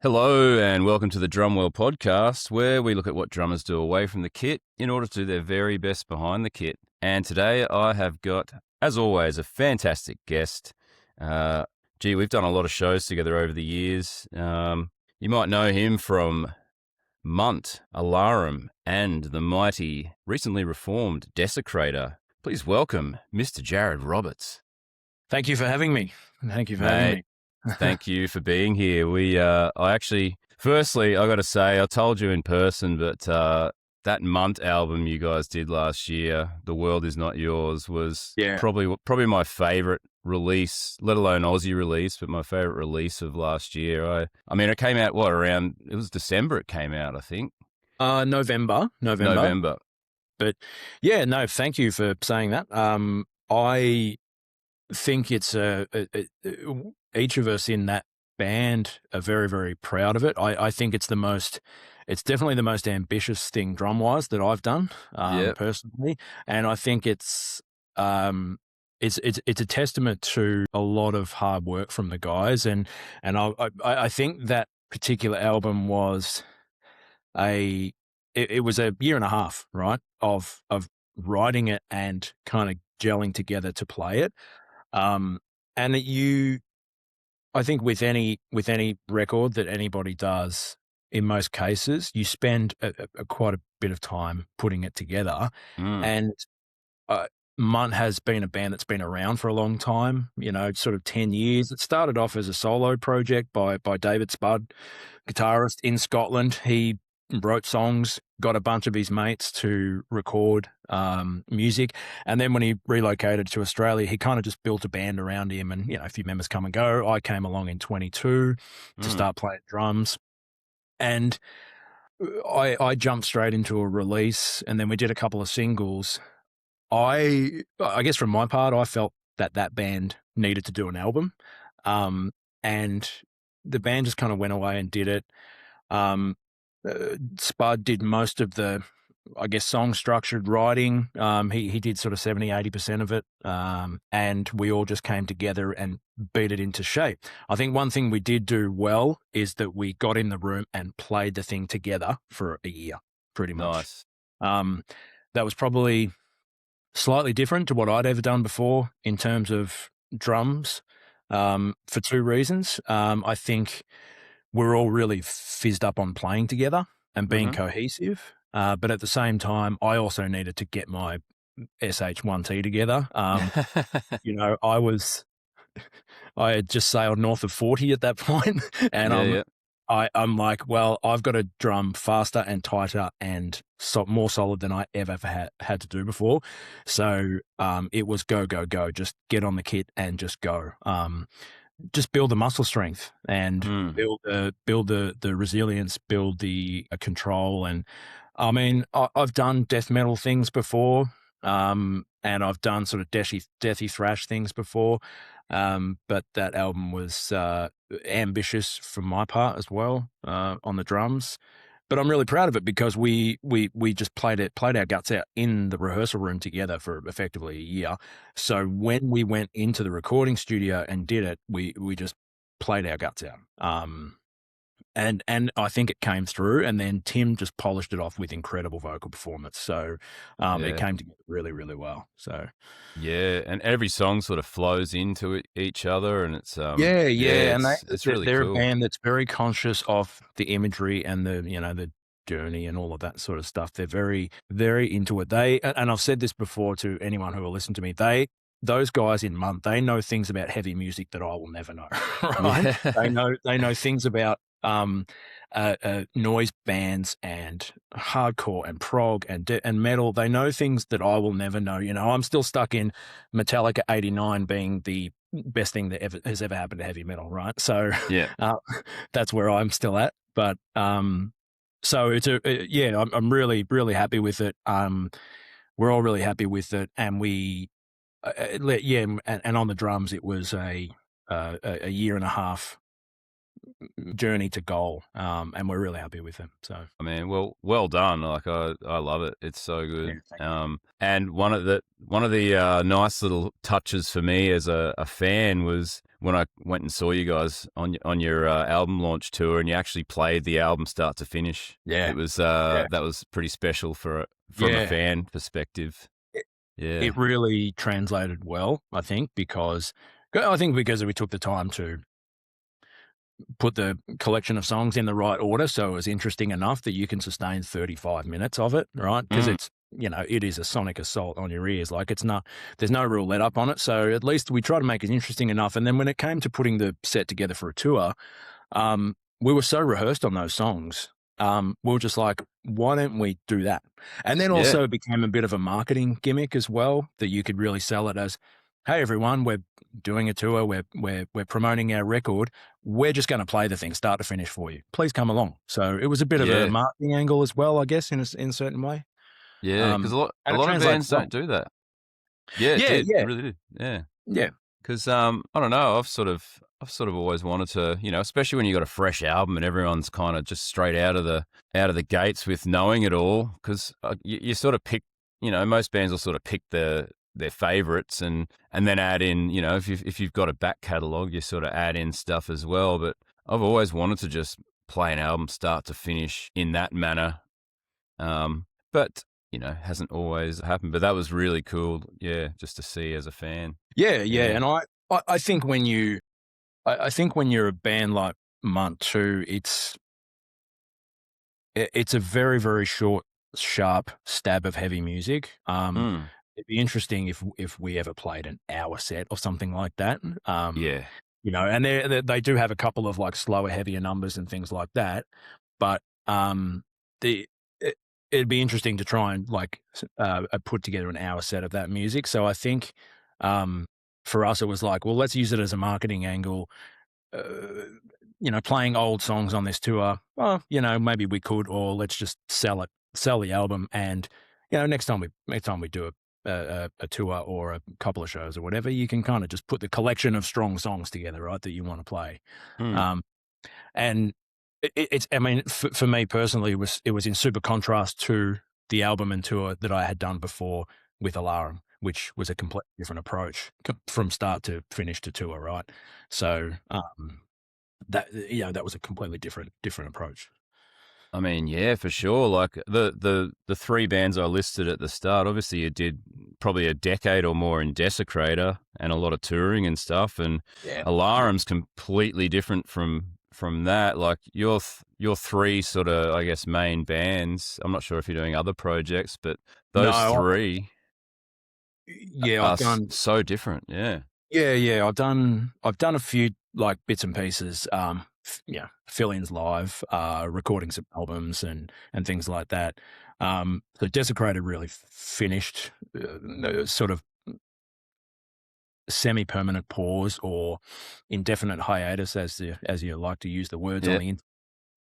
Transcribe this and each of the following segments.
Hello and welcome to the Drumwell podcast, where we look at what drummers do away from the kit in order to do their very best behind the kit. And today I have got, as always, a fantastic guest. We've done a lot of shows together over the years. You might know him from Munt, Alarum, and the mighty, recently reformed Desecrator. Please welcome Mr. Jared Roberts. Thank you for having me. Thank you for having me. Thank you for being here. Firstly, I got to say, I told you in person, but that Munt album you guys did last year, The World Is Not Yours, was probably my favorite release, let alone Aussie release, but my favorite release of last year. I mean, it came out, it was December it came out, I think. November. But yeah, no, thank you for saying that. I think it's each of us in that band are very, very proud of it. I think it's definitely the most ambitious thing drum-wise that I've done personally, and I think it's a testament to a lot of hard work from the guys, and I think that particular album was it was a year and a half, right, of writing it and kind of gelling together to play it. I think with any record that anybody does, in most cases, you spend quite a bit of time putting it together. And Munt has been a band that's been around for a long time, sort of 10 years. It started off as a solo project by David Spud, guitarist in Scotland. He wrote songs, got a bunch of his mates to record music, and then when he relocated to Australia, he kind of just built a band around him, and a few members come and go. I came along in 22 to start playing drums, and I jumped straight into a release, and then we did a couple of singles. I guess from my part, I felt that band needed to do an album, and the band just kind of went away and did it. Spud did most of the, I guess, song structured writing. He did sort of 70-80% of it. And we all just came together and beat it into shape. I think one thing we did do well is that we got in the room and played the thing together for a year, pretty much. Nice. That was probably slightly different to what I'd ever done before in terms of drums, for two reasons. I think we're all really fizzed up on playing together and being cohesive. But at the same time, I also needed to get my SH1T together. I had just sailed north of 40 at that point, and I'm like, well, I've got to drum faster and tighter and more solid than I ever had to do before. So it was go, just get on the kit and just go. Just build the muscle strength and build the resilience, build the control. And I mean, I've done death metal things before, and I've done sort of deathy thrash things before. But that album was ambitious from my part as well, on the drums. But I'm really proud of it because we just played our guts out in the rehearsal room together for effectively a year. So when we went into the recording studio and did it, we just played our guts out. And I think it came through, and then Tim just polished it off with incredible vocal performance. So it came together really, really well. So and every song sort of flows into each other, and it's and it's really they're cool. a band that's very conscious of the imagery and the journey and all of that sort of stuff. They're very, very into it. And I've said this before to anyone who will listen to me. Those guys in Munt, they know things about heavy music that I will never know. Right? Yeah. They know things about noise bands and hardcore and prog and metal. They know things that I will never know. I'm still stuck in Metallica 89 being the best thing that has ever happened to heavy metal, right? So that's where I'm still at. But so it's I'm really, really happy with it. We're all really happy with it, and and on the drums it was a year and a half journey to goal, and we're really happy with him. So I mean, well done. Like I love it. It's so good. And one of the nice little touches for me as a fan was when I went and saw you guys on your album launch tour, and you actually played the album start to finish. Yeah. It was Yeah. that was pretty special from a Yeah. fan perspective. Yeah. It really translated well, I think, because we took the time to put the collection of songs in the right order, so it was interesting enough that you can sustain 35 minutes of it, right? Because it's, it is a sonic assault on your ears. Like, there's no real let up on it. So at least we try to make it interesting enough. And then when it came to putting the set together for a tour, we were so rehearsed on those songs. We were just like, why don't we do that? And then also it became a bit of a marketing gimmick as well, that you could really sell it as, hey, everyone, we're doing a tour. We're promoting our record. We're just going to play the thing start to finish for you. Please come along. So it was a bit of a marketing angle as well, I guess, in a certain way. Yeah, because a lot of bands don't do that. Yeah, it did. Yeah. It really did. Yeah. Yeah. Because I don't know, I've sort of always wanted to, especially when you got a fresh album and everyone's kind of just straight out of the gates with knowing it all. Because you sort of pick, most bands will sort of pick their favorites and then add in, if you've got a back catalogue, you sort of add in stuff as well. But I've always wanted to just play an album start to finish in that manner. But hasn't always happened. But that was really cool, just to see as a fan. Yeah. And I think when you're a band like Munt too, it's a very, very short, sharp stab of heavy music. It'd be interesting if we ever played an hour set or something like that. And they do have a couple of like slower, heavier numbers and things like that. But it'd be interesting to try and like put together an hour set of that music. So I think for us, it was like, well, let's use it as a marketing angle. Playing old songs on this tour, well, maybe we could, or let's just sell the album. And, next time we do a tour or a couple of shows or whatever, you can kind of just put the collection of strong songs together, right, that you want to play. And it's, I mean, for me personally, it was in super contrast to the album and tour that I had done before with Alarum, which was a completely different approach from start to finish to tour, right? So that was a completely different approach. I mean, yeah, for sure. Like the three bands I listed at the start, obviously you did probably a decade or more in Desecrator and a lot of touring and stuff. And Alarum's completely different from that. Like your three sort of, I guess, main bands. I'm not sure if you're doing other projects, but those three are so different. Yeah. Yeah. I've done a few like bits and pieces. Fill-ins live, recording some albums and things like that. So Desecrator really finished sort of semi-permanent pause or indefinite hiatus, as you like to use the words on the internet.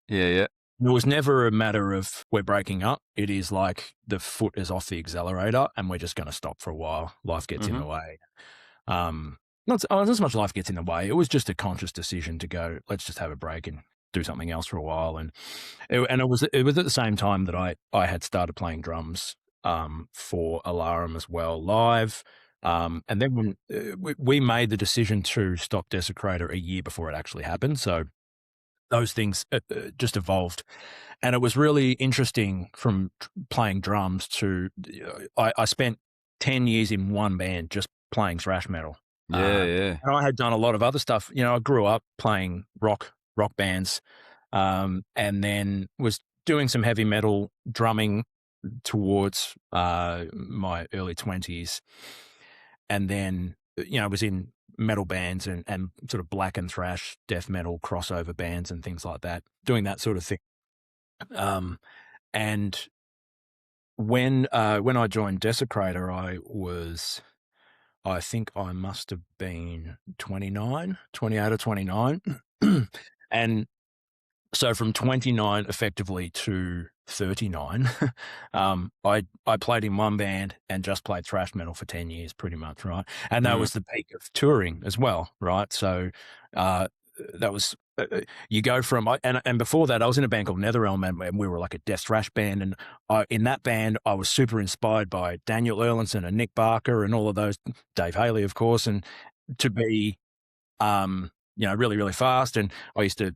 Yeah. It was never a matter of we're breaking up. It is like the foot is off the accelerator and we're just going to stop for a while. Life gets in the way. Not as much life gets in the way. It was just a conscious decision to go, let's just have a break and do something else for a while. And it was at the same time that I had started playing drums for Alarum as well live. And then when we made the decision to stop Desecrator a year before it actually happened. So those things just evolved. And it was really interesting from playing drums to, I spent 10 years in one band just playing thrash metal. Yeah. And I had done a lot of other stuff. I grew up playing rock bands, and then was doing some heavy metal drumming towards my early 20s. And then, was in metal bands and sort of black and thrash, death metal crossover bands and things like that, doing that sort of thing. And when I joined Desecrator, I think I must have been 28 or 29. And so from 29 effectively to 39, I played in one band and just played thrash metal for 10 years pretty much, right? And that was the peak of touring as well, right? So that was, you go from, and before that I was in a band called Netherrealm and we were like a death thrash band. And in that band, I was super inspired by Daniel Erlinson and Nick Barker and all of those, Dave Haley, of course, and to be really, really fast. And I used to,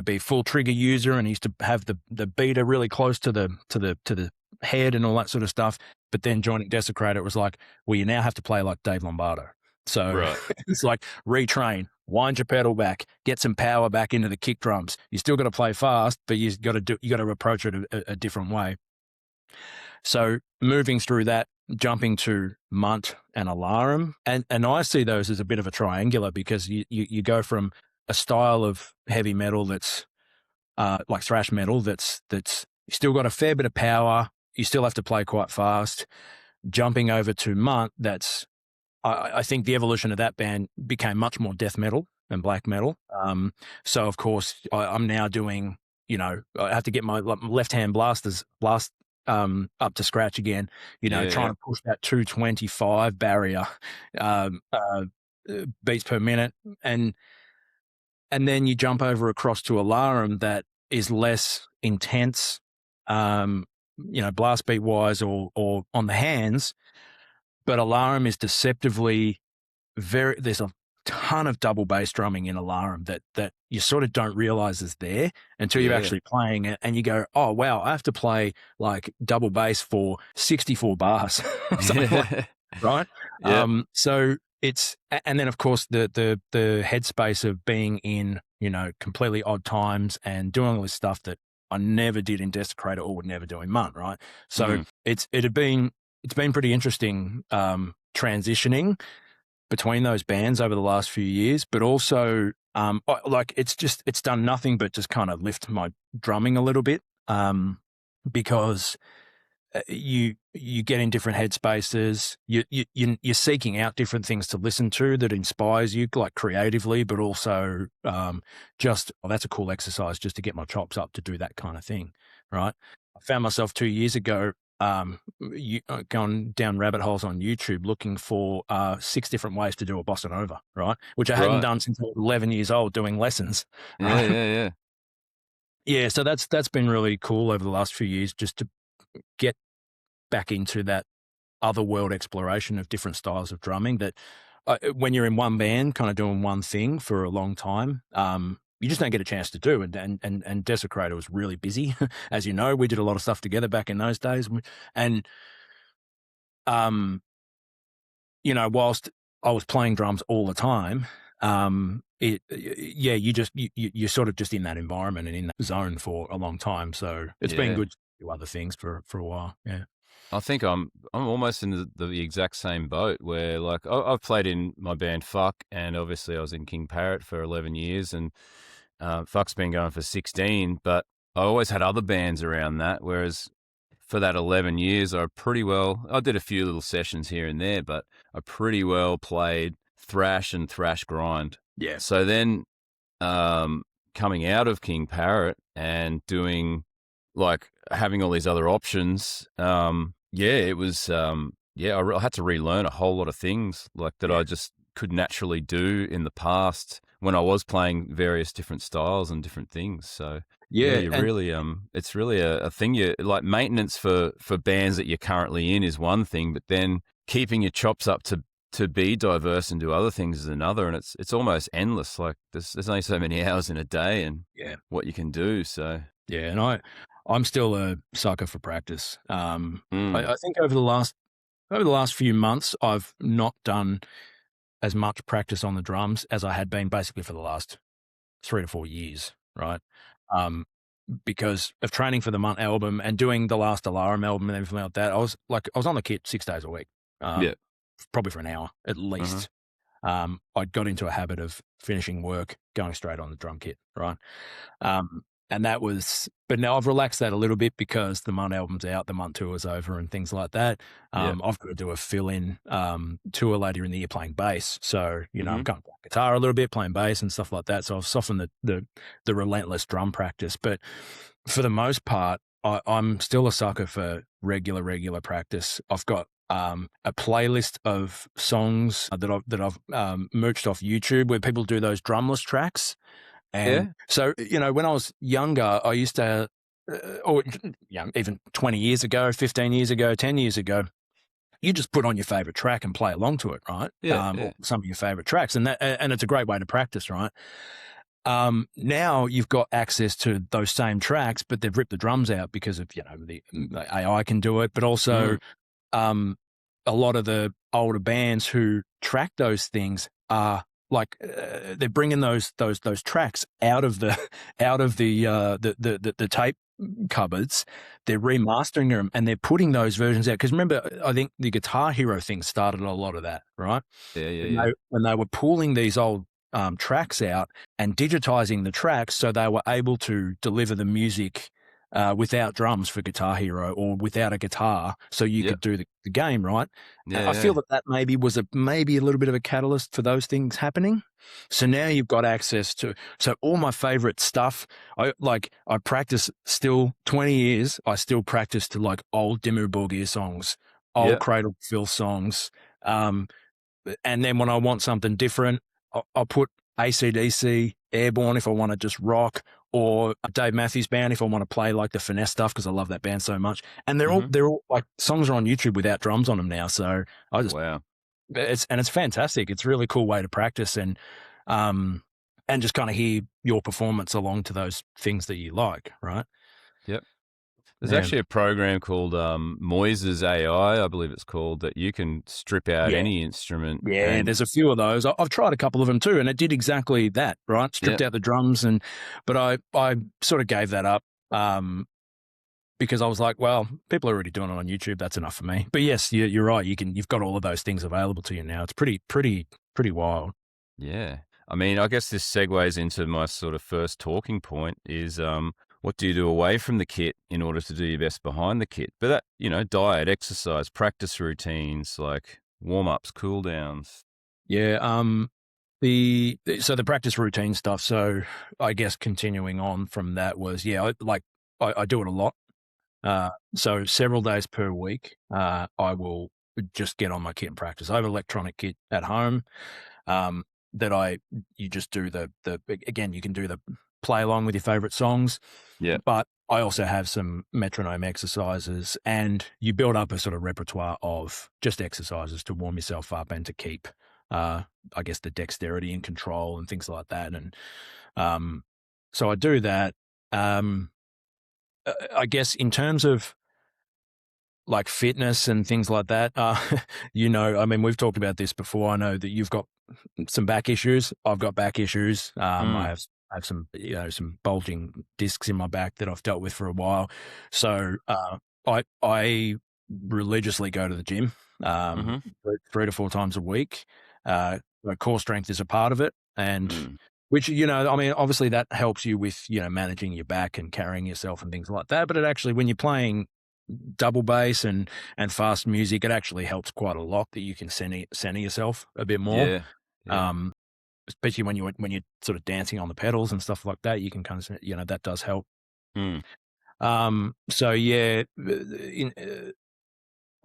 be full trigger user, and used to have the beater really close to the head and all that sort of stuff. But then joining Desecrator, it was like, well, you now have to play like Dave Lombardo. So it's like retrain, wind your pedal back, get some power back into the kick drums. You still got to play fast, but you got to approach it a different way. So moving through that, jumping to Munt and Alarum, and I see those as a bit of a triangular, because you go from a style of heavy metal that's like thrash metal that's you still got a fair bit of power, you still have to play quite fast, jumping over to Munt, that's I think the evolution of that band became much more death metal and black metal. So of course I'm now doing, I have to get my left hand blast up to scratch again, trying to push that 225 barrier beats per minute. And then you jump over across to Alarum that is less intense, blast beat wise or on the hands. But Alarum is deceptively there's a ton of double bass drumming in Alarum that you sort of don't realize is there until you're actually playing it, and you go, oh wow, I have to play like double bass for 64 bars, right? So it's, and then of course the headspace of being in, completely odd times and doing all this stuff that I never did in Desecrator or would never do in Munt, right? So it's been pretty interesting transitioning between those bands over the last few years, but also it's done nothing but just kind of lift my drumming a little bit, because you get in different headspaces, you're seeking out different things to listen to that inspires you, like creatively, but also that's a cool exercise just to get my chops up to do that kind of thing, right? I found myself 2 years ago going down rabbit holes on YouTube looking for 6 different ways to do a bossa nova, right? Which I hadn't done since I was 11 years old doing lessons. Yeah. Yeah, so that's been really cool over the last few years, just to get back into that other world exploration of different styles of drumming that when you're in one band kind of doing one thing for a long time, you just don't get a chance to do. And Desecrator was really busy. As you know, we did a lot of stuff together back in those days. And, whilst I was playing drums all the time, you're sort of just in that environment and in that zone for a long time. So it's been good to do other things for a while. Yeah. I think I'm almost in the exact same boat where, like, I've played in my band Fuck, and obviously I was in King Parrot for 11 years, and Fuck's been going for 16, but I always had other bands around that, whereas for that 11 years, I did a few little sessions here and there, but I pretty well played thrash and thrash grind. Yeah. So then coming out of King Parrot and doing, like, having all these other options, it was, I had to relearn a whole lot of things like that I just could naturally do in the past when I was playing various different styles and different things. So you really, it's really a thing. You like maintenance for bands that you're currently in is one thing, but then keeping your chops up to be diverse and do other things is another. And it's almost endless. Like there's only so many hours in a day and what you can do. So yeah, and I'm still a sucker for practice. I think over the last few months, I've not done as much practice on the drums as I had been basically for the last 3 to 4 years, right? Because of training for the Munt album and doing the last Alarum album and everything like that, I was on the kit 6 days a week, probably for an hour at least. I got into a habit of finishing work, going straight on the drum kit, right? And that was, but now I've relaxed that a little bit because the Munt album's out, the Munt tour is over and things like that. I've got to do a fill-in tour later in the year playing bass. So, I'm kind of playing guitar a little bit, playing bass and stuff like that. So I've softened the relentless drum practice. But for the most part, I'm still a sucker for regular practice. I've got a playlist of songs that I've merged off YouTube where people do those drumless tracks. And so, when I was younger, I used to, even 20 years ago, 15 years ago, 10 years ago, you just put on your favorite track and play along to it, right? Or some of your favorite tracks, and it's a great way to practice, right? Now you've got access to those same tracks, but they've ripped the drums out because of, the AI can do it, but also a lot of the older bands who track those things are like they're bringing those tracks out of the tape cupboards. They're remastering them and they're putting those versions out. Because remember, I think the Guitar Hero thing started a lot of that, right? When they were pulling these old tracks out and digitizing the tracks so they were able to deliver the music without drums for Guitar Hero or without a guitar so you could do the game, right? I feel that maybe was maybe a little bit of a catalyst for those things happening. So now you've got access to, so all my favorite stuff, I practice still 20 years. I still practice to like old Dimmu Borgir songs, old Cradle of Filth songs. And then when I want something different, I'll put AC/DC, Airborne if I want to just rock, or Dave Matthews Band if I want to play like the finesse stuff because I love that band so much. And they're all like songs are on YouTube without drums on them now. So I just it's fantastic. It's a really cool way to practice and just kind of hear your performance along to those things that you like, right? Yep. There's actually a program called Moises AI, I believe it's called, that you can strip out any instrument. Yeah, there's a few of those. I've tried a couple of them too, and it did exactly that, right? Stripped out the drums, but I sort of gave that up because I was like, well, people are already doing it on YouTube. That's enough for me. But yes, you're right. You've got all of those things available to you now. It's pretty wild. Yeah. I mean, I guess this segues into my sort of first talking point is what do you do away from the kit in order to do your best behind the kit? But that, diet, exercise, practice routines, like warm-ups, cool-downs. Yeah, so the practice routine stuff, so I guess continuing on from that was, I do it a lot. So several days per week, I will just get on my kit and practice. I have an electronic kit at home that you just do again, you can do the play along with your favorite songs. Yeah. But I also have some metronome exercises and you build up a sort of repertoire of just exercises to warm yourself up and to keep, I guess, the dexterity and control and things like that. And so I do that. I guess in terms of like fitness and things like that, I mean, we've talked about this before. I know that you've got some back issues. I've got back issues. I have some, some bulging discs in my back that I've dealt with for a while. So I religiously go to the gym 3 to 4 times a week. Core strength is a part of it, and which, I mean, obviously that helps you with, managing your back and carrying yourself and things like that. But it actually, when you're playing double bass and fast music, it actually helps quite a lot that you can center yourself a bit more. Yeah. Especially when you're sort of dancing on the pedals and stuff like that, you can kind of, that does help. So yeah,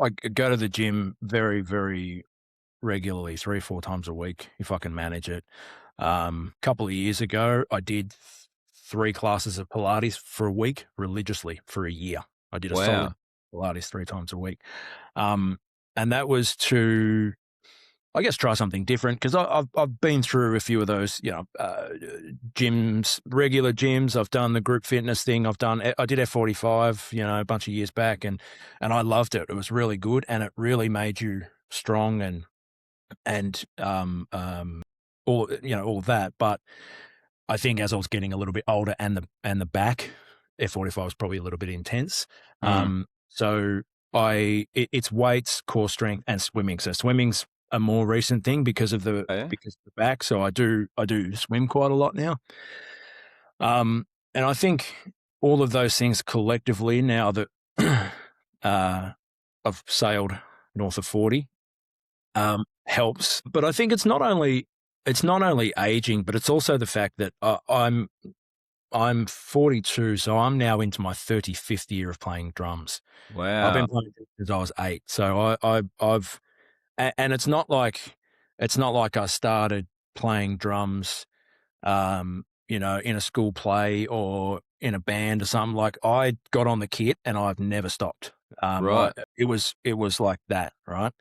I go to the gym very, very regularly, 3 or 4 times a week if I can manage it. A couple of years ago, I did 3 classes of Pilates for a week religiously for a year. I did a solid Pilates 3 times a week. And that was to, I guess, try something different because I've been through a few of those, gyms, regular gyms. I've done the group fitness thing. I did F45, a bunch of years back, and I loved it. It was really good, and it really made you strong and all of that. But I think as I was getting a little bit older, and the back, F45 was probably a little bit intense. So it's weights, core strength, and swimming. So swimming's a more recent thing because of the back. So I do swim quite a lot now. And I think all of those things collectively, now that I've sailed north of 40, helps. But I think it's not only aging, but it's also the fact that I'm 42, so I'm now into my 35th year of playing drums. Wow! I've been playing since I was 8, so I've and it's not like I started playing drums, in a school play or in a band or something. Like, I got on the kit and I've never stopped. Right. It was like that, right?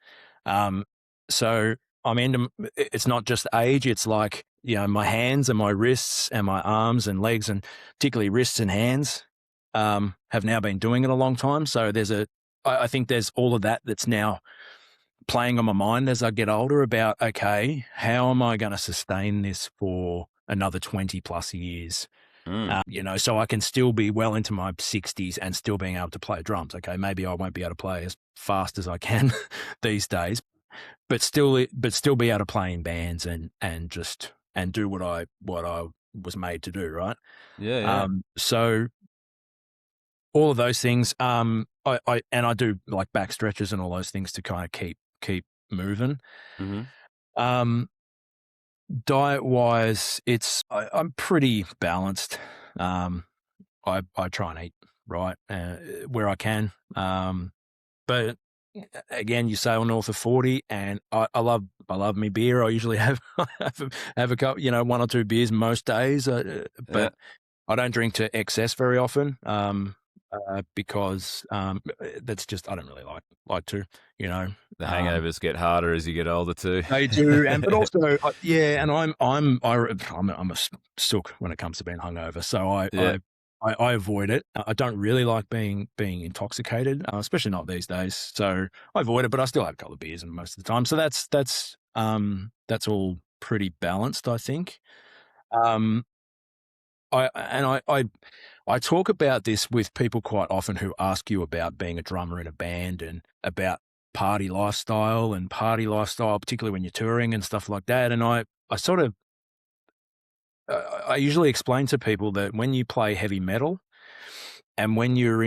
So I'm into. It's not just age. It's like, my hands and my wrists and my arms and legs, and particularly wrists and hands, have now been doing it a long time. So I think there's all of that that's now playing on my mind as I get older about, okay, how am I going to sustain this for another 20 plus years? So I can still be well into my 60s and still being able to play drums. Okay, maybe I won't be able to play as fast as I can these days, but still be able to play in bands and do what I was made to do, right? Yeah. So all of those things, I do like back stretches and all those things to kind of keep moving. Mm-hmm. Diet wise, I'm pretty balanced. I try and eat right where I can. But again, you sail north of 40, and I love me beer. I usually have have a cup, 1 or 2 beers most days, but I don't drink to excess very often. Because that's just, I don't really like to, The hangovers get harder as you get older too. They do, but also, and I'm a sook when it comes to being hungover, so I avoid it. I don't really like being intoxicated, especially not these days. So I avoid it, but I still have a couple of beers most of the time. So that's all pretty balanced, I think. I talk about this with people quite often who ask you about being a drummer in a band and about party lifestyle, particularly when you're touring and stuff like that. And I sort of, I usually explain to people that when you play heavy metal and when you're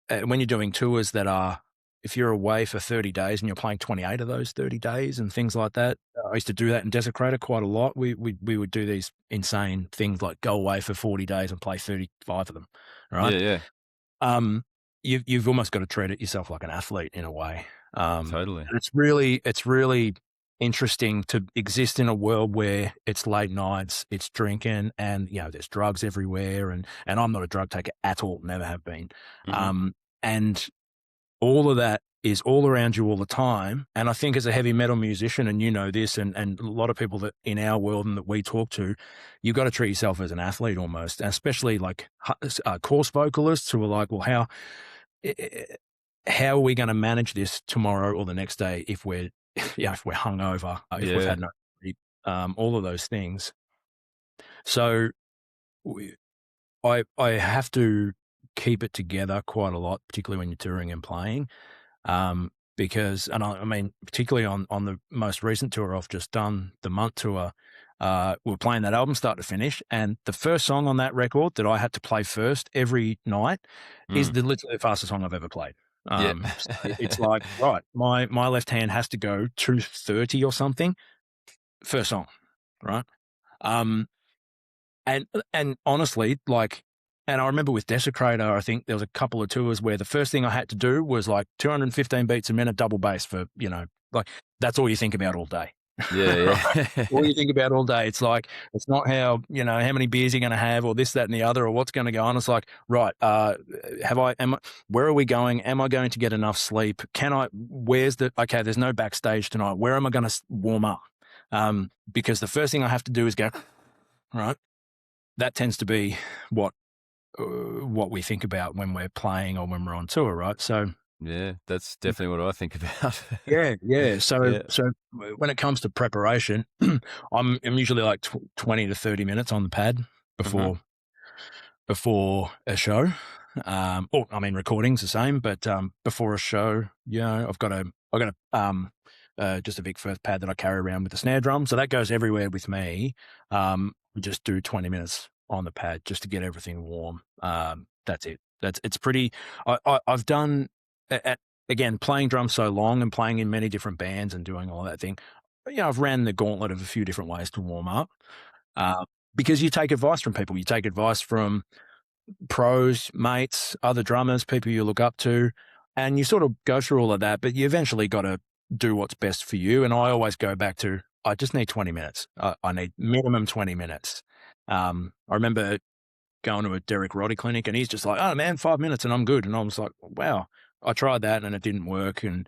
doing tours that are, if you're away for 30 days and you're playing 28 of those 30 days and things like that, I used to do that in Desecrator quite a lot. We would do these insane things like go away for 40 days and play 35 of them, right? Yeah. You've almost got to treat it yourself like an athlete in a way. Totally. It's really interesting to exist in a world where it's late nights, it's drinking, and there's drugs everywhere. And I'm not a drug taker at all, never have been. Mm-hmm. And all of that is all around you all the time. And I think as a heavy metal musician, and this, and a lot of people that in our world and that we talk to, you've got to treat yourself as an athlete almost, and especially like course vocalists who are like, well, how are we going to manage this tomorrow or the next day if we're hungover, if we've had no sleep, all of those things. So I have to keep it together quite a lot, particularly when you're touring and playing, because, and I mean, particularly on the most recent tour I've just done, the Munt tour, we're playing that album start to finish, and the first song on that record that I had to play first every night is literally the fastest song I've ever played. It's like, right, my left hand has to go 230 or something, first song, right? And honestly, like, and I remember with Desecrator, I think there was a couple of tours where the first thing I had to do was like 215 beats a minute, double bass for, like that's all you think about all day. Yeah. All you think about all day. It's like, it's not how many beers you're going to have or this, that, and the other, or what's going to go on. It's like, right, where are we going? Am I going to get enough sleep? Okay, there's no backstage tonight. Where am I going to warm up? Because the first thing I have to do is go, right. That tends to be what we think about when we're playing or when we're on tour, right? So yeah, that's definitely what I think about. yeah. So when it comes to preparation, I'm usually like 20 to 30 minutes on the pad before a show. Or I mean, recording's the same, but before a show, I've got just a big first pad that I carry around with the snare drum, so that goes everywhere with me. We just do 20 minutes on the pad just to get everything warm. That's it. It's pretty. I've done again, playing drums so long and playing in many different bands and doing all that thing. I've ran the gauntlet of a few different ways to warm up. Because you take advice from people. You take advice from pros, mates, other drummers, people you look up to, and you sort of go through all of that, but you eventually got to do what's best for you. And I always go back to, I just need 20 minutes. I need minimum 20 minutes. I remember going to a Derek Roddy clinic and he's just like, oh man, 5 minutes and I'm good. And I was like, wow, I tried that and it didn't work. And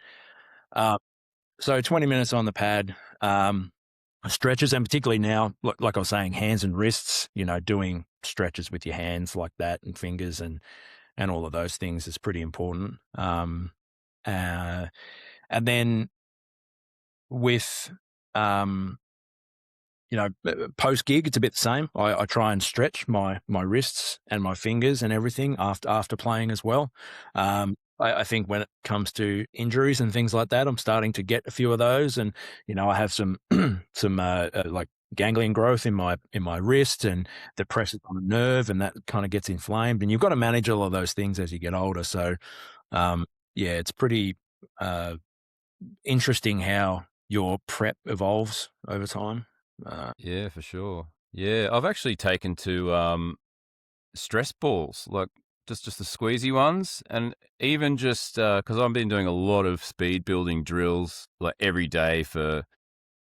so 20 minutes on the pad, stretches, and particularly now, like I was saying, hands and wrists, doing stretches with your hands like that and fingers and all of those things is pretty important. And then with, post gig, it's a bit the same. I try and stretch my wrists and my fingers and everything after playing as well. I think when it comes to injuries and things like that, I'm starting to get a few of those, and I have some like ganglion growth in my wrist, and the presses on the nerve, and that kind of gets inflamed. And you've got to manage all of those things as you get older. So, it's pretty interesting how your prep evolves over time. Yeah, for sure. Yeah, I've actually taken to stress balls, like just the squeezy ones, and even just because I've been doing a lot of speed building drills like every day for.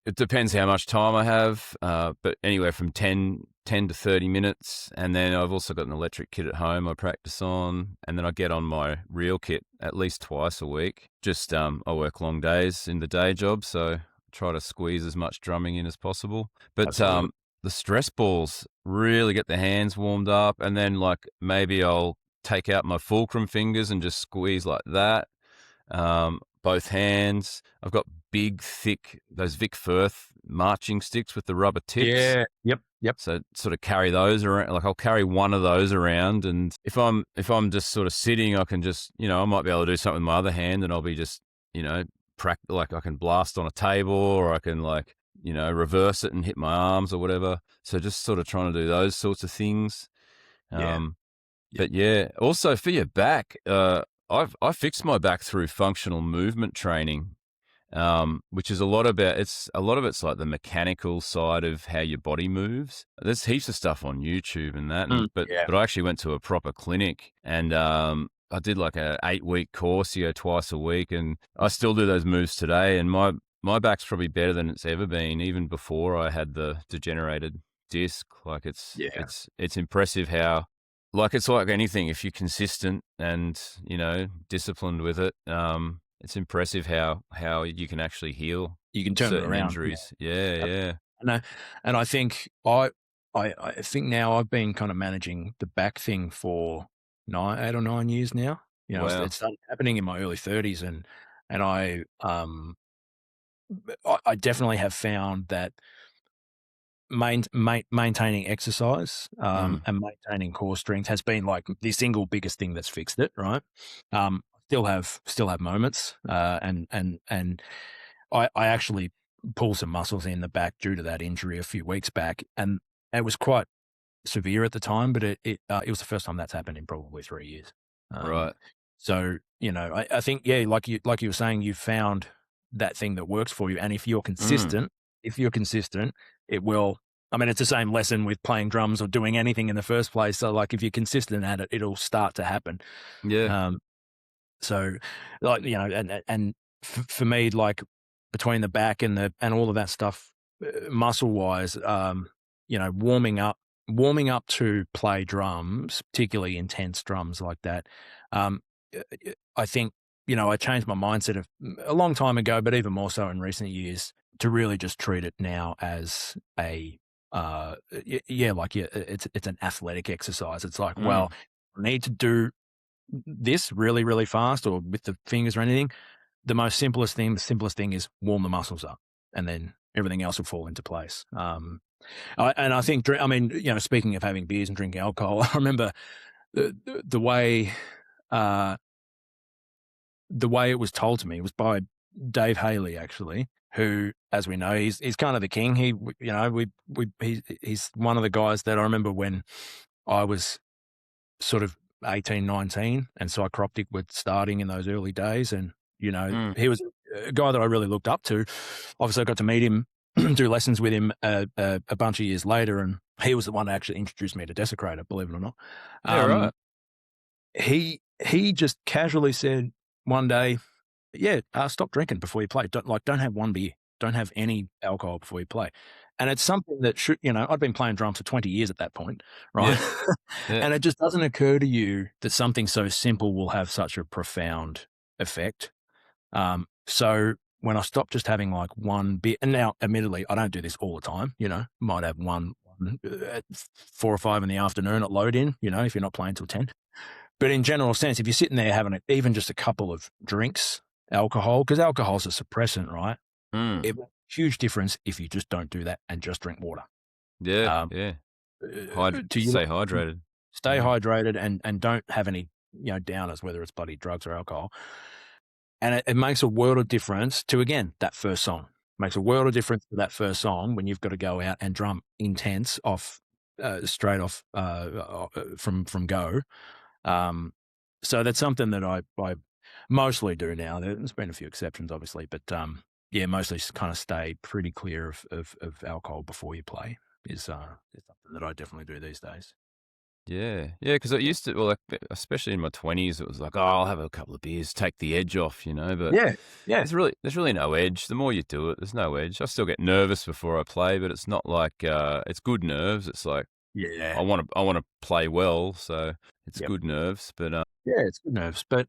It depends how much time I have, but anywhere from 10 to 30 minutes. And then I've also got an electric kit at home I practice on. And then I get on my real kit at least twice a week. Just I work long days in the day job, so I try to squeeze as much drumming in as possible. But the stress balls really get the hands warmed up. And then like maybe I'll take out my fulcrum fingers and just squeeze like that. Both hands. I've got big, thick, those Vic Firth marching sticks with the rubber tips. Yeah. Yep. So sort of carry those around. Like I'll carry one of those around, and if I'm just sort of sitting, I can just I might be able to do something with my other hand, and I'll be just like I can blast on a table, or I can like reverse it and hit my arms or whatever. So just sort of trying to do those sorts of things. But yeah, also for your back, I fixed my back through functional movement training, which is a lot of it's like the mechanical side of how your body moves. There's heaps of stuff on YouTube and that, but I actually went to a proper clinic, and I did like a 8-week course, twice a week, and I still do those moves today. And my back's probably better than it's ever been, even before I had the degenerated disc. Like it's impressive how. Like it's like anything, if you're consistent and disciplined with it, it's impressive how you can actually heal. You can turn it around. Injuries. Yeah. And I think I think now I've been kind of managing the back thing for 8 or 9 years now. Wow. It started happening in my early 30s, and I definitely have found that maintaining exercise and maintaining core strength has been like the single biggest thing that's fixed it, right? Still have moments, and I actually pulled some muscles in the back due to that injury a few weeks back, and it was quite severe at the time, but it was the first time that's happened in probably 3 years. Right. So I think like you were saying, you've found that thing that works for you, and if you're consistent, it will. I mean, it's the same lesson with playing drums or doing anything in the first place. So, like, if you're consistent at it, it'll start to happen. Yeah. So, like, and for me, like between the back and all of that stuff, muscle wise, warming up to play drums, particularly intense drums like that. I think I changed my mindset a long time ago, but even more so in recent years, to really just treat it now as a it's an athletic exercise. It's like, well, I need to do this really, really fast, or with the fingers or anything. The simplest thing is warm the muscles up, and then everything else will fall into place. I think, speaking of having beers and drinking alcohol, I remember the way it was told to me was by Dave Haley, actually, who, as we know, he's kind of the king. He's one of the guys that I remember when I was sort of 18, 19, and psychroptic was starting in those early days. And, he was a guy that I really looked up to. Obviously, I got to meet him, do lessons with him a bunch of years later, and he was the one that actually introduced me to Desecrator, believe it or not. Right. He just casually said one day, stop drinking before you play. Don't have one beer. Don't have any alcohol before you play. And it's something that should, I'd been playing drums for 20 years at that point, right? Yeah. And it just doesn't occur to you that something so simple will have such a profound effect. So when I stopped just having like one beer, and now admittedly, I don't do this all the time, might have one at 4 or 5 in the afternoon at load in, if you're not playing till 10. But in general sense, if you're sitting there having even just a couple of drinks, alcohol, because alcohol's a suppressant, right? It makes a huge difference if you just don't do that and just drink water. Yeah, stay hydrated. Stay hydrated and don't have any, downers, whether it's bloody drugs or alcohol. And it makes a world of difference to, again, that first song. Makes a world of difference to that first song when you've got to go out and drum intense straight off from go. So that's something that I mostly do now. There's been a few exceptions, obviously, but mostly kind of stay pretty clear of alcohol before you play is something that I definitely do these days. Yeah, because it used to, well, especially in my 20s, it was like, I'll have a couple of beers, take the edge off, But there's really no edge. The more you do it, there's no edge. I still get nervous before I play, but it's not like it's good nerves. It's like I want to play well, so it's good nerves. But it's good nerves. But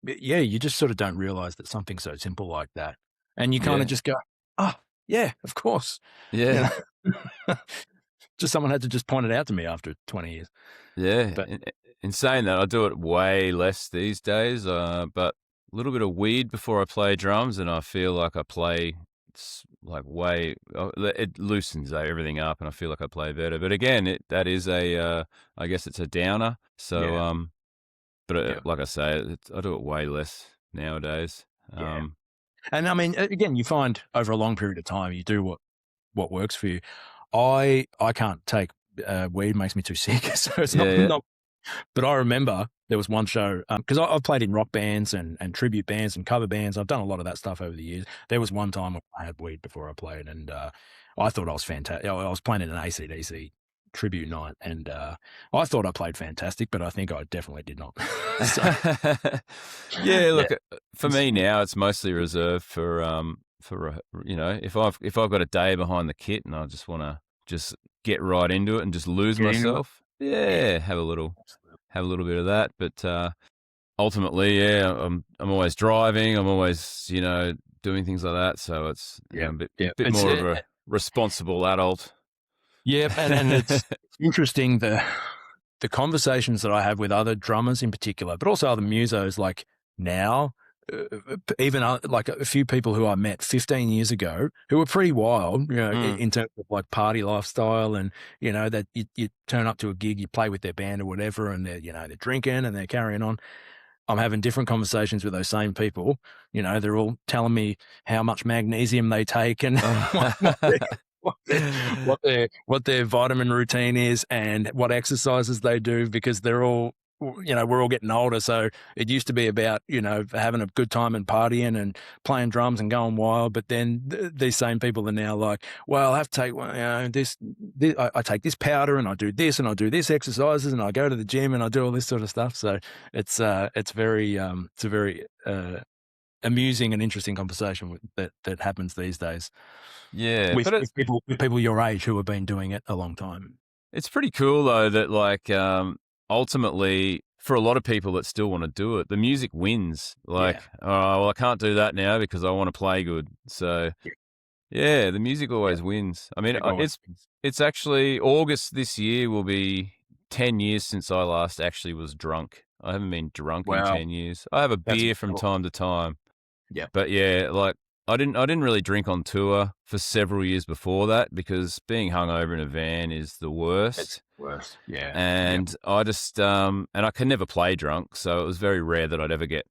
you just sort of don't realize that something so simple like that, and you kind of just go, of course, Just someone had to just point it out to me after 20 years. Yeah, but in saying that, I do it way less these days, but a little bit of weed before I play drums, and I feel like I play it loosens everything up, and I feel like I play better. But again, that is I guess it's a downer. So, like I say, I do it way less nowadays. And I mean, again, you find over a long period of time, you do what works for you. I can't take weed; makes me too sick. So it's not. But I remember there was one show because I've played in rock bands and tribute bands and cover bands. I've done a lot of that stuff over the years. There was one time when I had weed before I played, and I thought I was fantastic. I was playing in an AC/DC tribute night, and I thought I played fantastic, but I think I definitely did not. For me now, it's mostly reserved for if I've got a day behind the kit and I just want to just get right into it and just lose myself, have a little bit of that. But ultimately, I'm always driving. I'm always doing things like that. So it's a bit more of a responsible adult. Yeah, and it's interesting the conversations that I have with other drummers in particular, but also other musos like now. Even like a few people who I met 15 years ago who were pretty wild, in terms of like party lifestyle, and that you turn up to a gig, you play with their band or whatever, and they're they're drinking and they're carrying on. I'm having different conversations with those same people. They're all telling me how much magnesium they take and what their vitamin routine is and what exercises they do, because they're all, we're all getting older. So it used to be about, having a good time and partying and playing drums and going wild. But then these same people are now like, well, I have to take, this I take this powder and I do this and I do this exercises and I go to the gym and I do all this sort of stuff. So it's a very amusing and interesting conversation that happens these days. Yeah. With people your age who have been doing it a long time. It's pretty cool though that ultimately, for a lot of people that still want to do it, the music wins. I can't do that now because I want to play good. So, the music always wins. I mean, it's actually August this year will be 10 years since I last actually was drunk. I haven't been drunk in 10 years. I have a beer from time to time. Yeah. But I didn't really drink on tour for several years before that because being hungover in a van is the worst. It's worse, yeah. And I just and I can never play drunk, so it was very rare that I'd ever get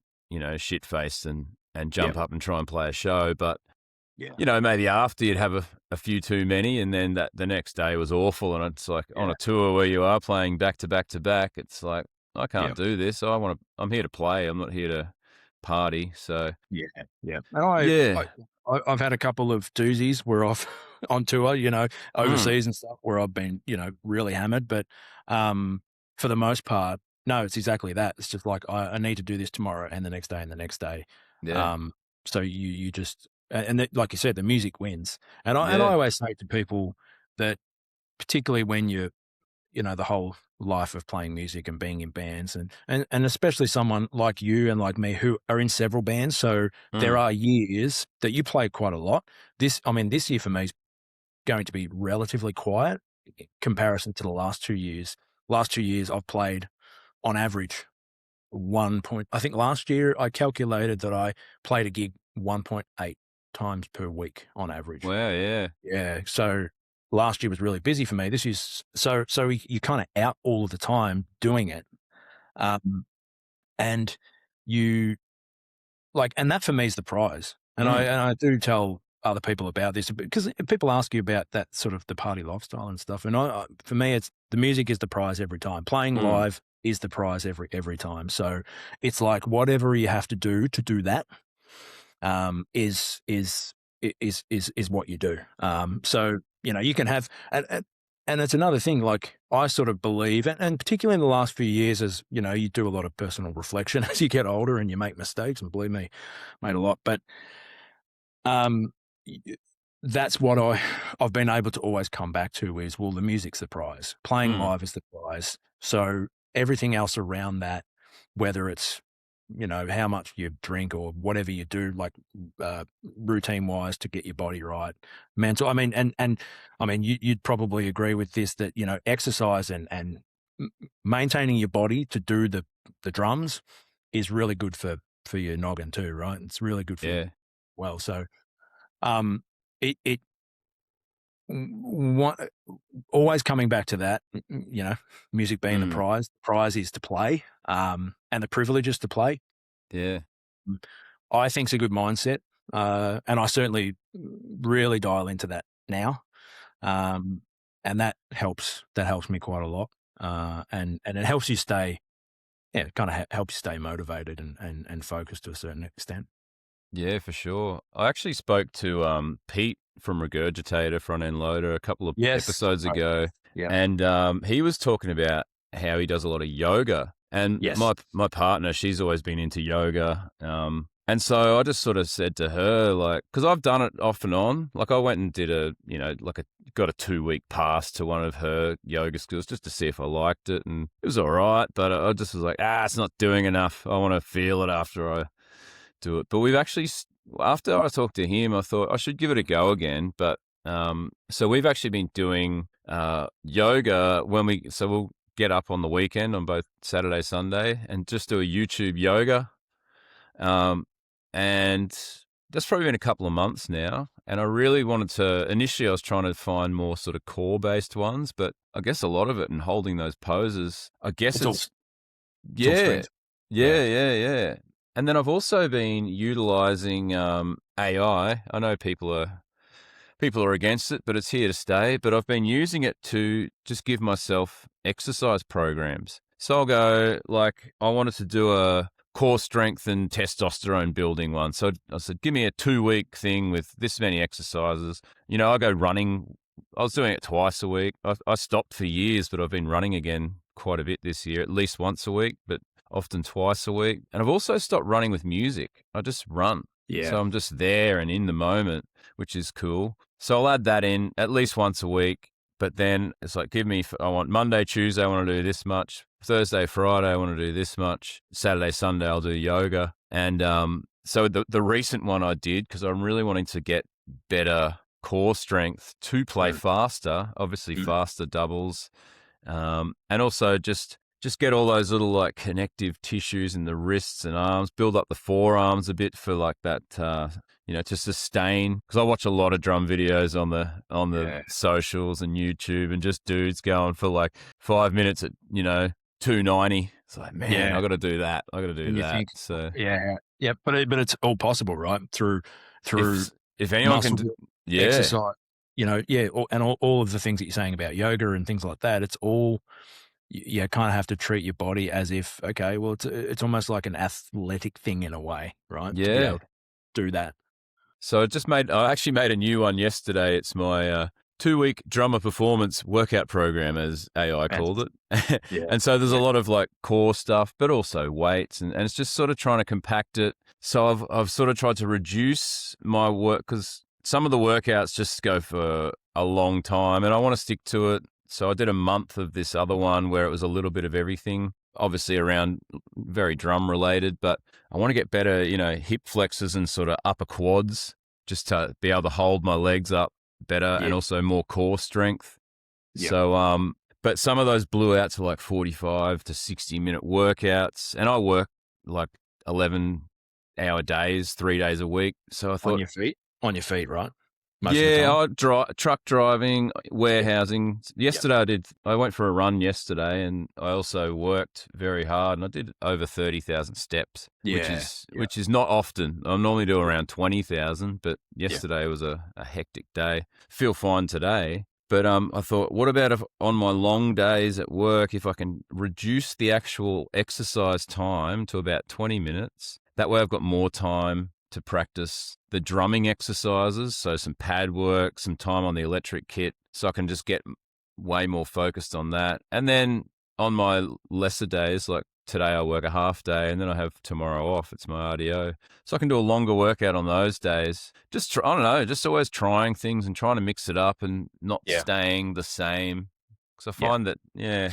shit faced and jump up and try and play a show. But maybe after you'd have a few too many, and then the next day was awful. And it's like on a tour where you are playing back to back to back, it's like I can't do this. I'm here to play. I'm not here to party. So and I've had a couple of doozies where I've on tour, overseas and stuff, where I've been really hammered, but for the most part, no, it's exactly that. It's just like I need to do this tomorrow and the next day and the next day. So you just, and like you said, the music wins. And I always say to people that particularly when you're the whole life of playing music and being in bands, and especially someone like you and like me who are in several bands. So there are years that you play quite a lot. This year for me is going to be relatively quiet in comparison to the last 2 years. Last 2 years I've played on average I think last year I calculated that I played a gig 1.8 times per week on average. Wow, yeah. Yeah. So last year was really busy for me. This is so you kind of out all of the time doing it. And you and that for me is the prize. And I do tell other people about this because people ask you about that sort of the party lifestyle and stuff. And for me, it's the music is the prize every time. Playing live is the prize every time. So it's like whatever you have to do that is what you do. So you can have and it's another thing. Like I sort of believe, and particularly in the last few years, as you do a lot of personal reflection as you get older and you make mistakes. And believe me, made a lot. But that's what I've been able to always come back to is, well, the music's the prize. Playing live is the prize. So everything else around that, whether it's how much you drink or whatever you do, like routine wise to get your body right, mental. I mean, you'd probably agree with this that exercise and maintaining your body to do the drums is really good for your noggin too, right? It's really good for well. So, always coming back to that, music being the prize. The prize is to play, and the privilege is to play. Yeah. I think it's a good mindset. And I certainly really dial into that now. And that helps me quite a lot. And it helps you stay, kind of helps you stay motivated and focused to a certain extent. Yeah, for sure. I actually spoke to Pete from Regurgitator, Front End Loader, a couple of episodes ago. Yeah. And he was talking about how he does a lot of yoga. And my partner, she's always been into yoga. And so I just sort of said to her, like, because I've done it off and on. Like I went and did got a 2-week pass to one of her yoga schools just to see if I liked it. And it was all right. But I just was like, it's not doing enough. I want to feel it after I do it. But we've actually, after I talked to him, I thought I should give it a go again. But so we've actually been doing yoga we'll get up on the weekend on both Saturday, Sunday, and just do a YouTube yoga. And that's probably been a couple of months now. And I really wanted to, initially I was trying to find more sort of core-based ones, but I guess a lot of it in holding those poses, I guess it's yeah. And then I've also been utilizing AI. I know people are against it, but it's here to stay. But I've been using it to just give myself exercise programs. So I'll go, like, I wanted to do a core strength and testosterone building one. So I said, give me a 2-week thing with this many exercises. I go running. I was doing it twice a week. I stopped for years, but I've been running again quite a bit this year, at least once a week, but often twice a week. And I've also stopped running with music. I just run. Yeah. So I'm just there and in the moment, which is cool. So I'll add that in at least once a week. But then it's like, I want Monday, Tuesday, I want to do this much. Thursday, Friday, I want to do this much. Saturday, Sunday, I'll do yoga. And so the recent one I did, because I'm really wanting to get better core strength to play faster, obviously faster doubles. And also just get all those little like connective tissues in the wrists and arms, build up the forearms a bit for like that, to sustain. Because I watch a lot of drum videos on the socials and YouTube, and just dudes going for like 5 minutes at 290. It's like, man, I got to do that. I got to do that. So but it's all possible, right? Through if anyone can exercise, and all of the things that you're saying about yoga and things like that. It's all. You kind of have to treat your body as if, okay, well, it's almost like an athletic thing in a way, right? Yeah. To be able to do that. So I actually made a new one yesterday. It's my 2-week drummer performance workout program, as AI called it. And so there's a lot of like core stuff, but also weights, and it's just sort of trying to compact it. So I've sort of tried to reduce my work, because some of the workouts just go for a long time and I want to stick to it. So I did a month of this other one where it was a little bit of everything, obviously around very drum related, but I want to get better, hip flexors and sort of upper quads just to be able to hold my legs up better and also more core strength. Yeah. So, but some of those blew out to like 45 to 60-minute workouts, and I work like 11-hour days, 3 days a week. So I thought on your feet, right? I truck driving, warehousing. Yesterday I went for a run yesterday, and I also worked very hard, and I did over 30,000 steps, which is not often. I normally do around 20,000, but yesterday was a hectic day. Feel fine today. But I thought, what about if on my long days at work, if I can reduce the actual exercise time to about 20 minutes, that way I've got more time to practice the drumming exercises, so some pad work, some time on the electric kit, so I can just get way more focused on that. And then on my lesser days, like today I work a half day and then I have tomorrow off. It's my RDO. So I can do a longer workout on those days. Just, I don't know, just always trying things and trying to mix it up and not staying the same. Because I find that, Yeah,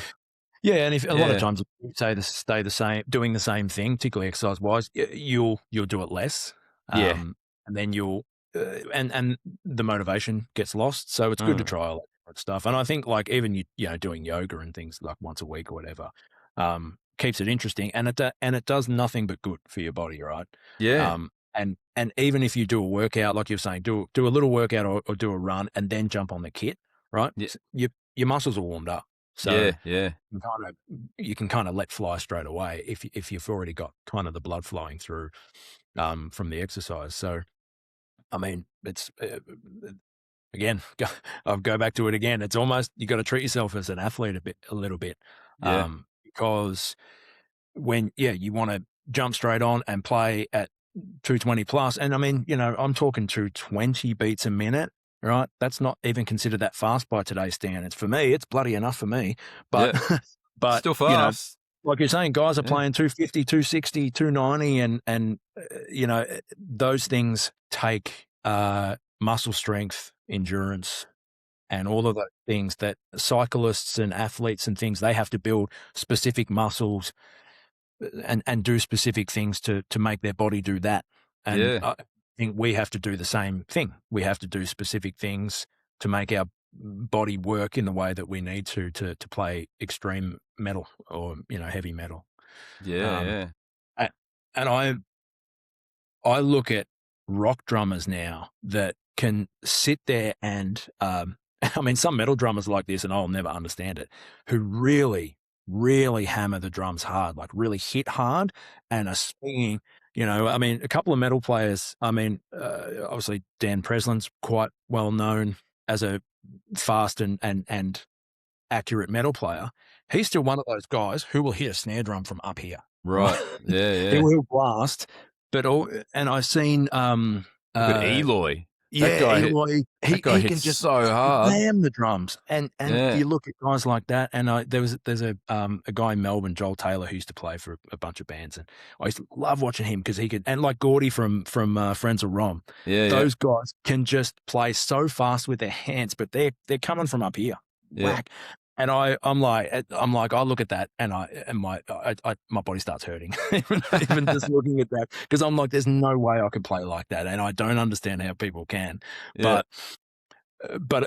and if a lot of times you stay the same, doing the same thing, particularly exercise-wise, you'll do it less. And then you'll and the motivation gets lost. So it's good to try all that stuff. And I think like even doing yoga and things like once a week or whatever keeps it interesting, and it does nothing but good for your body, right? Yeah. And even if you do a workout, like you're saying, do a little workout or do a run and then jump on the kit, right? Yeah. Your muscles are warmed up. So you can kind of let fly straight away if you've already got kind of the blood flowing through from the exercise. So, I mean, it's again, I'll go back to it again. It's almost you got to treat yourself as an athlete a little bit, because when you want to jump straight on and play at 220 plus, and I mean, I'm talking 220 beats a minute. Right, that's not even considered that fast by today's standards. For me, it's bloody enough for me. But but still fast. Like you're saying, guys are playing 250, 260, 290, and those things take muscle strength, endurance, and all of those things that cyclists and athletes and things, they have to build specific muscles and do specific things to make their body do that. And I think we have to do the same thing. We have to do specific things to make our body work in the way that we need to play extreme metal or heavy metal. And I look at rock drummers now that can sit there and I mean, some metal drummers like this, and I'll never understand it, who really hammer the drums hard, like really hit hard and are swinging. I mean, a couple of metal players, I mean, obviously Dan Preslin's quite well known as a fast and accurate metal player. He's still one of those guys who will hit a snare drum from up here. Right. Yeah. He will blast. And I've seen look at Eloy. Eloy, he can just so hard slam the drums, and you look at guys like that. And there's a guy in Melbourne, Joel Taylor, who used to play for a bunch of bands, and I used to love watching him because he could, and like Gordy from Friends of Rom, those guys can just play so fast with their hands, but they're coming from up here, whack. And I'm like, I look at that and my body starts hurting, even just looking at that, because I'm like, there's no way I could play like that, and I don't understand how people can. But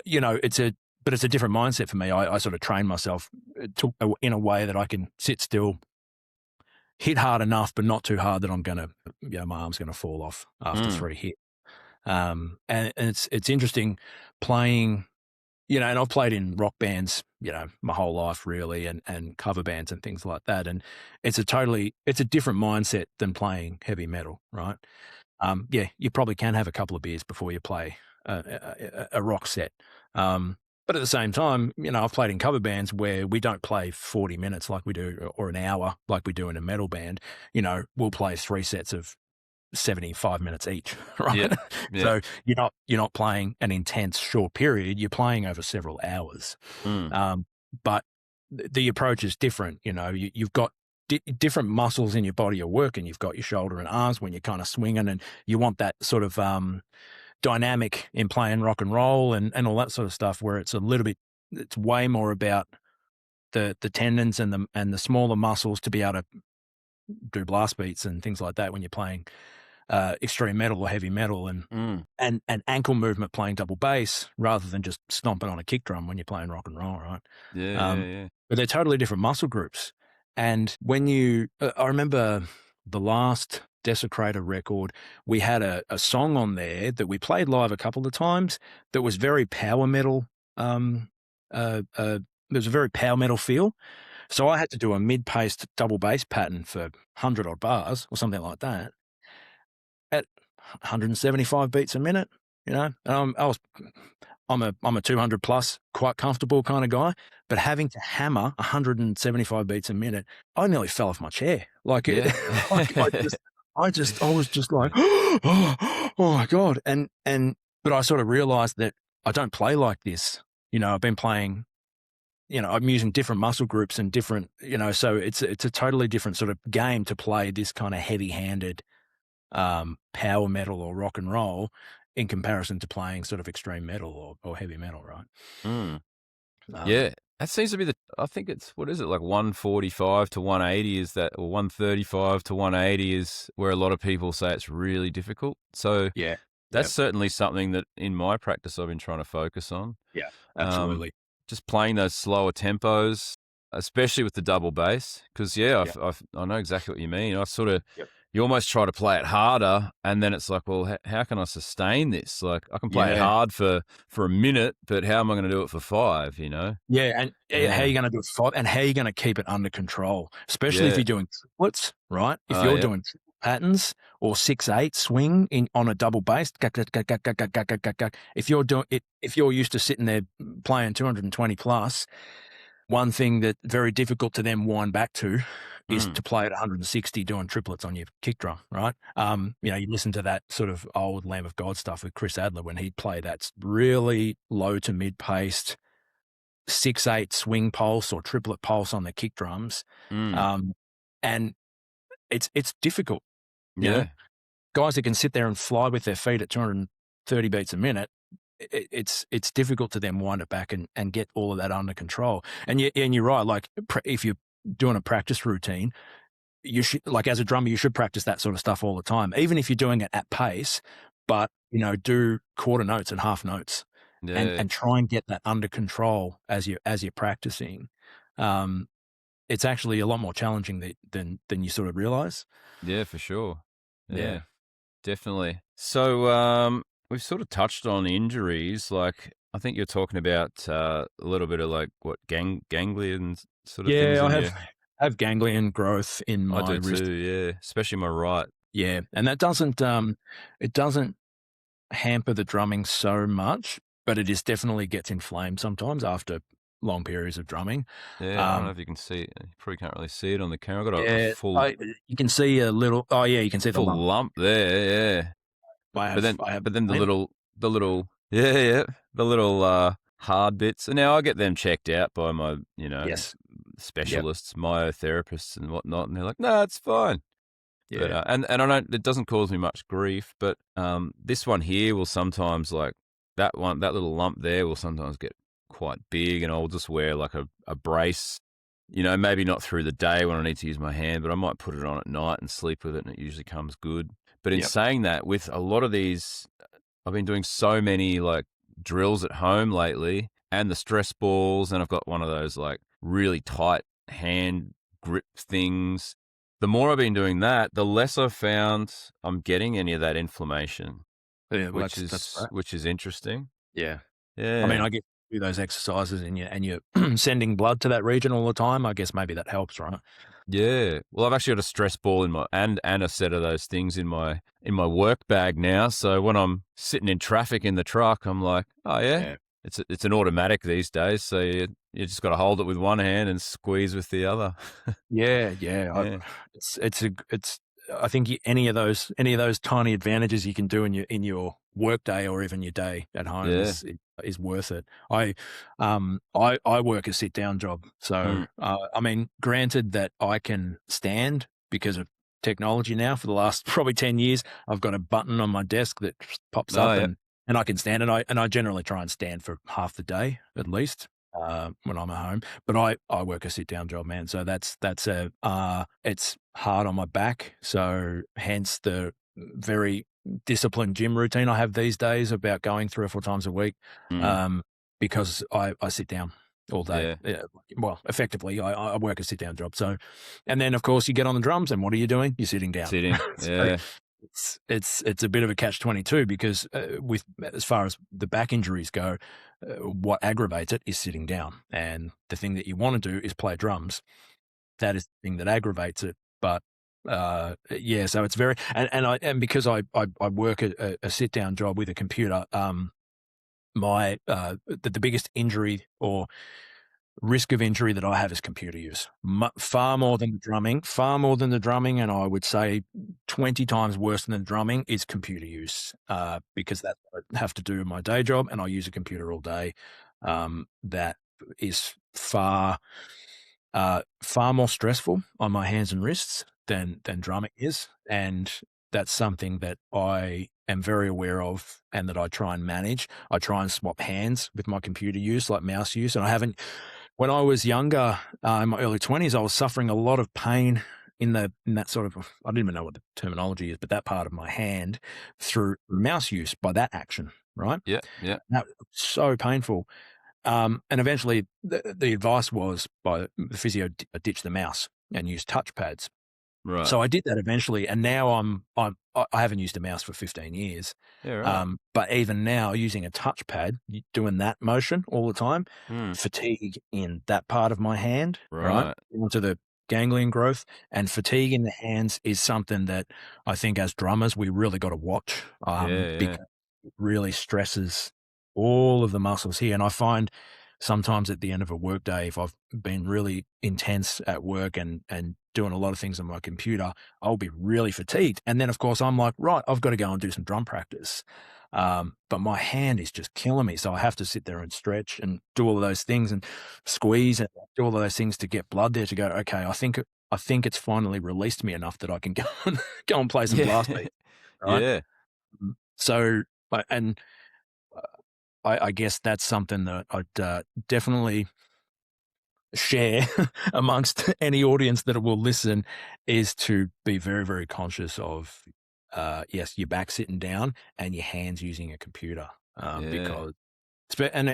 it's a different mindset for me. I sort of train myself in a way that I can sit still, hit hard enough, but not too hard that I'm gonna, my arm's gonna fall off after 3 hits. And it's interesting playing. And I've played in rock bands, my whole life really, and cover bands and things like that. And it's a different mindset than playing heavy metal, right? You probably can have a couple of beers before you play a rock set. But at the same time, I've played in cover bands where we don't play 40 minutes like we do, or an hour like we do in a metal band. We'll play 3 sets of 75 minutes each, right? So you're not playing an intense short period. You're playing over several hours. But the approach is different. You've got different muscles in your body are working. You've got your shoulder and arms when you're kind of swinging, and you want that sort of dynamic in playing rock and roll and all that sort of stuff, where it's a little bit it's way more about the tendons and the smaller muscles to be able to do blast beats and things like that when you're playing extreme metal or heavy metal, and ankle movement playing double bass rather than just stomping on a kick drum when you're playing rock and roll, right? Yeah. But they're totally different muscle groups. And when I remember the last Desecrator record, we had a song on there that we played live a couple of times that was very power metal. There was a very power metal feel. So I had to do a mid-paced double bass pattern for 100 odd bars or something like that at 175 beats a minute, you know. I'm a 200 plus, quite comfortable kind of guy, but having to hammer 175 beats a minute, I nearly fell off my chair. Like it, I was just like, oh my God. But I sort of realized that I don't play like this. You know, I've been playing, you know, I'm using different muscle groups and different, you know, so it's a totally different sort of game to play this kind of heavy-handed power metal or rock and roll in comparison to playing sort of extreme metal or heavy metal, right? Yeah, that seems to be I think it's, what is it, like 145 to 180 is that, or 135 to 180 is where a lot of people say it's really difficult. So yeah, that's certainly something that in my practice I've been trying to focus on. Yeah, absolutely. Just playing those slower tempos, especially with the double bass, because I know exactly what you mean. I sort of, you almost try to play it harder, and then it's like, well, how can I sustain this? Like, I can play it hard for a minute, but how am I going to do it for 5? You know? Yeah, and how are you going to do it for 5, and how are you going to keep it under control? Especially if you're doing triplets, right? If you're doing patterns or 6/8 swing on a double bass, if you're used to sitting there playing 220 plus, one thing that's very difficult to then wind back to is to play at 160 doing triplets on your kick drum, right? You know, you listen to that sort of old Lamb of God stuff with Chris Adler when he'd play that really low to mid-paced 6/8 swing pulse or triplet pulse on the kick drums. And it's difficult. You know? Guys that can sit there and fly with their feet at 230 beats a minute, it's difficult to then wind it back and get all of that under control. And you're right. Like if you're doing a practice routine, you should, like as a drummer, you should practice that sort of stuff all the time, even if you're doing it at pace. But you know, do quarter notes and half notes, and try and get that under control as you're practicing. It's actually a lot more challenging than you sort of realize. Yeah, for sure. Yeah. Definitely. So we've sort of touched on injuries. Like, I think you're talking about a little bit of like what ganglion sort of things. Yeah, I have ganglion growth in my I do wrist. too, yeah, especially my right. Yeah, and that doesn't it doesn't hamper the drumming so much, but it is definitely gets inflamed sometimes after long periods of drumming. Yeah, I don't know if you can see it. You probably can't really see it on the camera. I've got a full... you can see a little... Oh, yeah, you can see the lump there, yeah. But then the little... Yeah, the little hard bits. And now I get them checked out by my, you know, specialists, myotherapists and whatnot, and they're like, no, it's fine. Yeah. But, and I don't... It doesn't cause me much grief, but this one here will sometimes, like, that little lump there will sometimes get quite big, and I'll just wear like a brace, you know, maybe not through the day when I need to use my hand, but I might put it on at night and sleep with it, and it usually comes good. But in saying that, with a lot of these, I've been doing so many like drills at home lately, and the stress balls, and I've got one of those like really tight hand grip things. The more I've been doing that, the less I've found I'm getting any of that inflammation, which is interesting. Yeah. I mean, I get do those exercises and you're sending blood to that region all the time. I guess maybe that helps, right? Yeah. Well, I've actually got a stress ball in my and a set of those things in my work bag now. So when I'm sitting in traffic in the truck, I'm like, oh yeah. It's an automatic these days. So you just got to hold it with one hand and squeeze with the other. Yeah. I think any of those tiny advantages you can do in your work day or even your day at home is worth it. I work a sit down job, so I mean, granted that I can stand because of technology now. For the last probably 10 years, I've got a button on my desk that pops up and I can stand, and I generally try and stand for half the day at least. when I'm at home. But I work a sit down job, man. So that's it's hard on my back. So hence the very disciplined gym routine I have these days about going 3 or 4 times a week, Mm. because I sit down all day. Yeah. Yeah, well, effectively, I work a sit down job. So, and then of course you get on the drums, and what are you doing? You're sitting down. Sitting. So Yeah. it's a bit of a catch-22 because with as far as the back injuries go, what aggravates it is sitting down, and the thing that you want to do is play drums. That is the thing that aggravates it. But yeah, so it's very and because I work a sit down job with a computer, my the biggest injury or risk of injury that I have is computer use. Far more than the drumming, and I would say 20 times worse than the drumming is computer use, because that's what I have to do in my day job, and I use a computer all day. That is far more stressful on my hands and wrists than drumming is, and that's something that I am very aware of and that I try and manage. I try and swap hands with my computer use, like mouse use, and I haven't. When I was younger, in my early 20s, I was suffering a lot of pain in that sort of, I don't even know what the terminology is, but that part of my hand through mouse use by that action, right? Yeah. Yeah. That was so painful. And eventually the advice was by the physio, ditch the mouse and use touch pads. Right. So I did that eventually, and now I haven't used a mouse for 15 years. Yeah. Right. But even now, using a touchpad, doing that motion all the time, fatigue in that part of my hand, right, onto the ganglion growth, and fatigue in the hands is something that I think as drummers we really got to watch, because it really stresses all of the muscles here. And I find sometimes at the end of a workday, if I've been really intense at work and doing a lot of things on my computer, I'll be really fatigued. And then, of course, I'm like, right, I've got to go and do some drum practice. But my hand is just killing me. So I have to sit there and stretch and do all of those things and squeeze and do all of those things to get blood there to go, okay, I think it's finally released me enough that I can go and play some blast beats. Right? Yeah. So, and I guess that's something that I'd definitely share amongst any audience that will listen, is to be very, very conscious of, yes, your back sitting down and your hands using a computer, because, and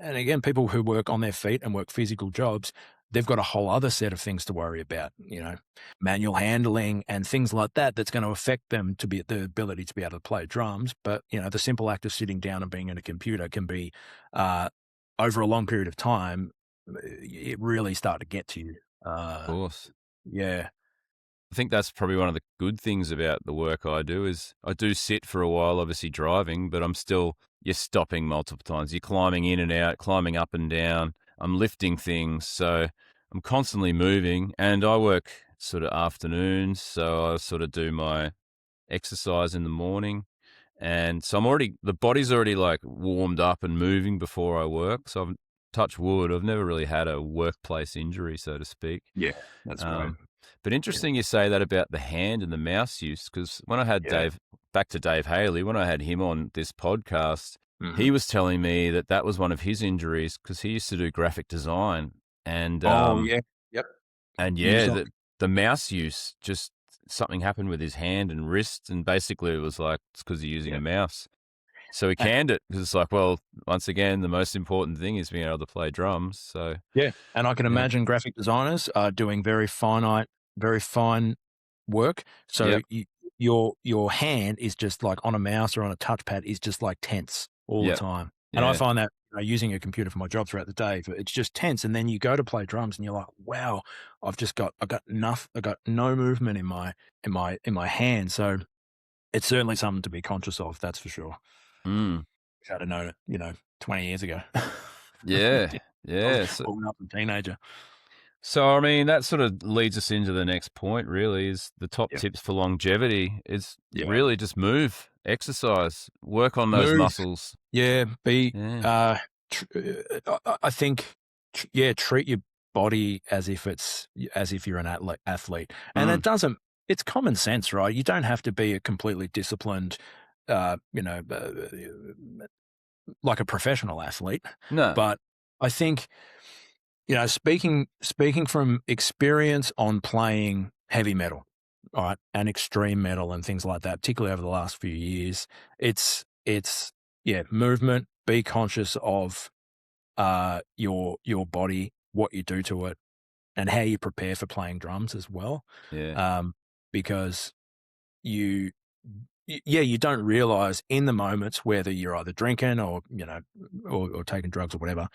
again, people who work on their feet and work physical jobs, they've got a whole other set of things to worry about, manual handling and things like that, that's going to affect them to be the ability to be able to play drums. But, the simple act of sitting down and being in a computer can be, over a long period of time, it really start to get to you. Of course. Yeah. I think that's probably one of the good things about the work I do is I do sit for a while, obviously driving, but you're stopping multiple times. You're climbing in and out, climbing up and down. I'm lifting things. So I'm constantly moving, and I work sort of afternoons. So I sort of do my exercise in the morning. And so the body's already like warmed up and moving before I work. So I've touched wood. I've never really had a workplace injury, so to speak. Yeah, that's right. But interesting you say that about the hand and the mouse use, because when I had back to Dave Haley, when I had him on this podcast, he was telling me that was one of his injuries because he used to do graphic design. And yep. And the mouse use, just something happened with his hand and wrist, and basically it was like it's because he's using a mouse. So he canned it because it's like, well, once again, the most important thing is being able to play drums. So and I can imagine graphic designers are doing very fine work. So your hand is just like on a mouse or on a touchpad is just like tense all the time. And I find that using a computer for my job throughout the day, it's just tense. And then you go to play drums and you're like, wow, I've got no movement in my hand. So it's certainly something to be conscious of. That's for sure. Wish I'd have known it, 20 years ago. Yeah. I was up a teenager. So, I mean, that sort of leads us into the next point, really, is the top tips for longevity is really just move, exercise, work on those muscles. Yeah. I think, treat your body as if you're an athlete. And it's common sense, right? You don't have to be a completely disciplined, like a professional athlete. No. But I think, speaking from experience on playing heavy metal, all right, and extreme metal and things like that, particularly over the last few years, it's movement. Be conscious of your body, what you do to it, and how you prepare for playing drums as well. Yeah. Because you don't realize in the moments whether you're either drinking or or taking drugs or whatever,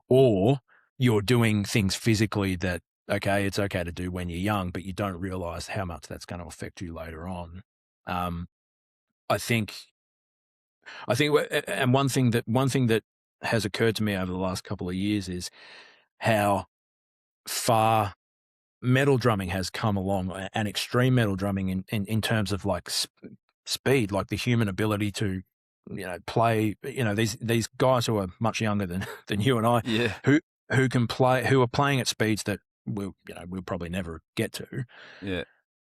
or you're doing things physically that it's okay to do when you're young, but you don't realize how much that's going to affect you later on. I think, and one thing that has occurred to me over the last couple of years is how far metal drumming has come along, and extreme metal drumming in terms of like speed, like the human ability to play. These guys who are much younger than you and I, Yeah. who can play, who are playing at speeds that we'll probably never get to. Yeah.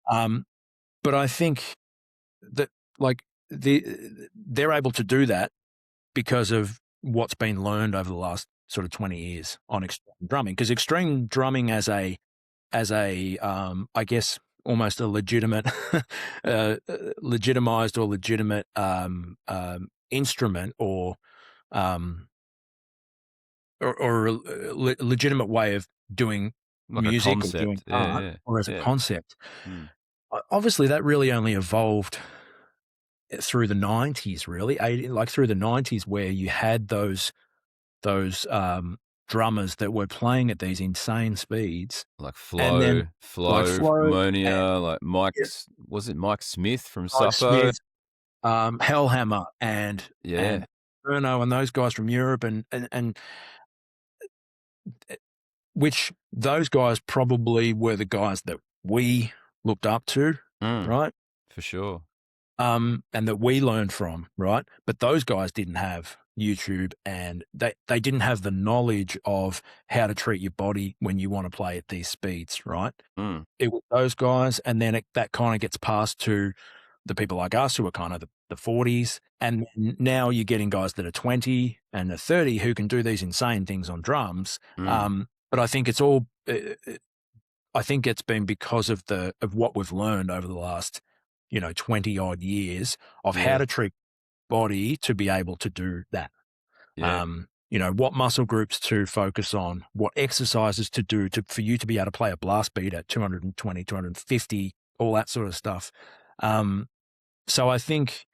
But I think that like they're able to do that because of what's been learned over the last sort of 20 years on extreme drumming. Because extreme drumming as a I guess almost a legitimate, legitimized or legitimate instrument or a legitimate way of doing Like music or a doing concept. art, or as a concept. Mm. Obviously, that really only evolved through the 90s, really, like through the 90s, where you had those drummers that were playing at these insane speeds, Like and then Flow, like Flo, Harmonia, like yeah, was it Mike Smith from Mike Suppo? Smith, Hellhammer, and Yeah. Bruno, and those guys from Europe, and which those guys probably were the guys that we looked up to, right? For sure. And that we learned from, right? But those guys didn't have YouTube, and they didn't have the knowledge of how to treat your body when you want to play at these speeds, right? It was those guys, and then that kind of gets passed to the people like us who are kind of the 40s, and now you're getting guys that are 20 and are 30 who can do these insane things on drums. But I think it's all, I think it's been because of what we've learned over the last 20 odd years of how to treat body to be able to do that. What muscle groups to focus on, what exercises to do for you to be able to play a blast beat at 220, 250, all that sort of stuff. So I think,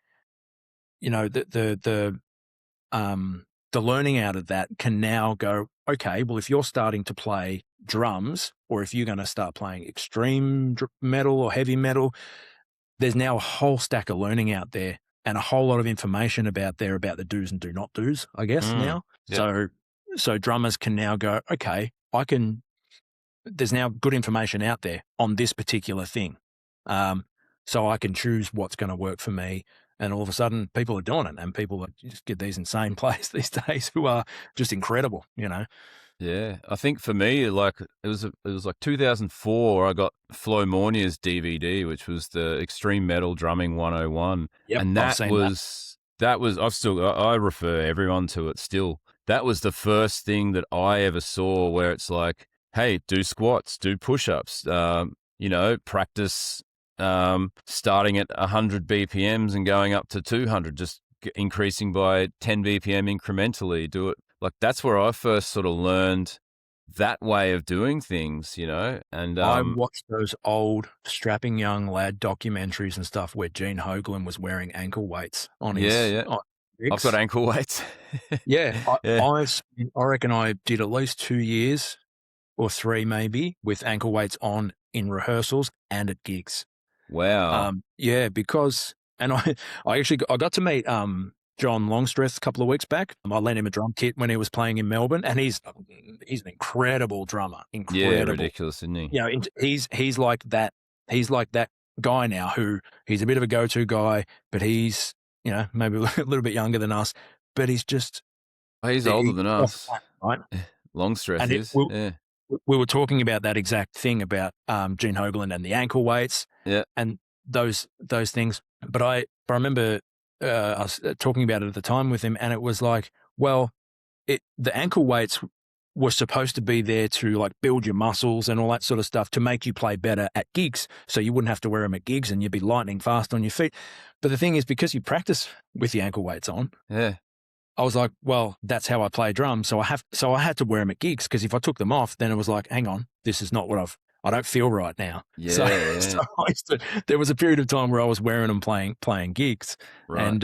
the learning out of that can now go, okay, well, if you're starting to play drums, or if you're going to start playing extreme metal or heavy metal, there's now a whole stack of learning out there and a whole lot of information about the do's and do not do's, I guess, now. Yep. So drummers can now go, okay, there's now good information out there on this particular thing. So I can choose what's going to work for me. And all of a sudden people are doing it, and people just get these insane players these days who are just incredible, Yeah, I think for me, like it was like 2004. I got Flo Mornier's DVD, which was the Extreme Metal Drumming 101, and that was I refer everyone to it still. That was the first thing that I ever saw where it's like, hey, do squats, do push-ups, practice starting at 100 BPMs and going up to 200, just increasing by 10 BPM incrementally. Do it. Like, that's where I first sort of learned that way of doing things, and I watched those old strapping young lad documentaries and stuff where Gene Hoglan was wearing ankle weights on his. Yeah. I've got ankle weights. I reckon I did at least 2 years or 3 maybe with ankle weights on in rehearsals and at gigs. Wow. Because I got to meet John Longstreth a couple of weeks back. I lent him a drum kit when he was playing in Melbourne, and he's an incredible drummer. Incredible. Yeah, ridiculous, isn't he? He's like that. He's like that guy now who he's a bit of a go-to guy, but he's maybe a little bit younger than us, but he's just he's older than us, right? Longstreth is. We were talking about that exact thing about Gene Hoglan and the ankle weights, and those things. But I remember I was talking about it at the time with him, and it was like, well, the ankle weights were supposed to be there to like build your muscles and all that sort of stuff to make you play better at gigs. So you wouldn't have to wear them at gigs and you'd be lightning fast on your feet. But the thing is, because you practice with the ankle weights on, yeah, I was like, well, that's how I play drums. So I had to wear them at gigs, because if I took them off, then it was like, hang on, this is not what I don't feel right now. Yeah, so, yeah. so there was a period of time where I was wearing them playing gigs. Right. And,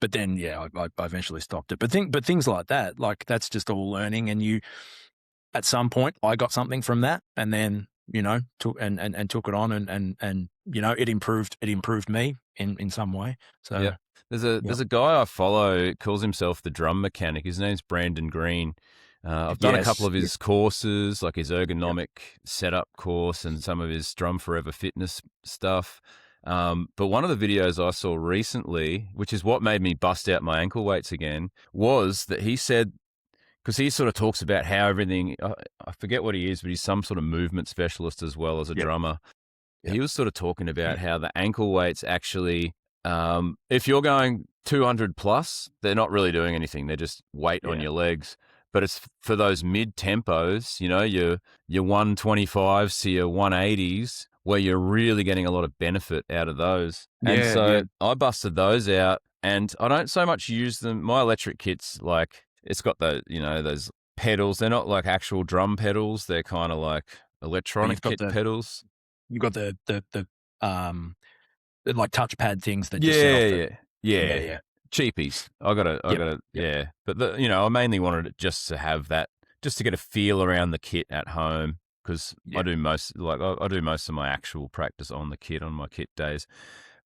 but then, yeah, I eventually stopped it. But things like that, like that's just all learning. And at some point I got something from that, and then, took it on, and, it improved me in some way. So yeah. There's a guy I follow, calls himself the Drum Mechanic. His name's Brandon Green. I've done a couple of his courses, like his ergonomic setup course and some of his Drum Forever fitness stuff. But one of the videos I saw recently, which is what made me bust out my ankle weights again, was that he said, because he sort of talks about how everything, I forget what he is, but he's some sort of movement specialist as well as a drummer. Yep. He was sort of talking about how the ankle weights actually, if you're going 200 plus, they're not really doing anything. They're just weight on your legs. But it's for those mid tempos, your 125s to your 180s, where you're really getting a lot of benefit out of those. And so I busted those out, and I don't so much use them. My electric kit's like, it's got the, those pedals. They're not like actual drum pedals. They're kind of like electronic kit pedals. You've got the like touchpad things that just set off yeah. Cheapies. I gotta. But I mainly wanted it just to have that, just to get a feel around the kit at home, because I do most of my actual practice on the kit on my kit days.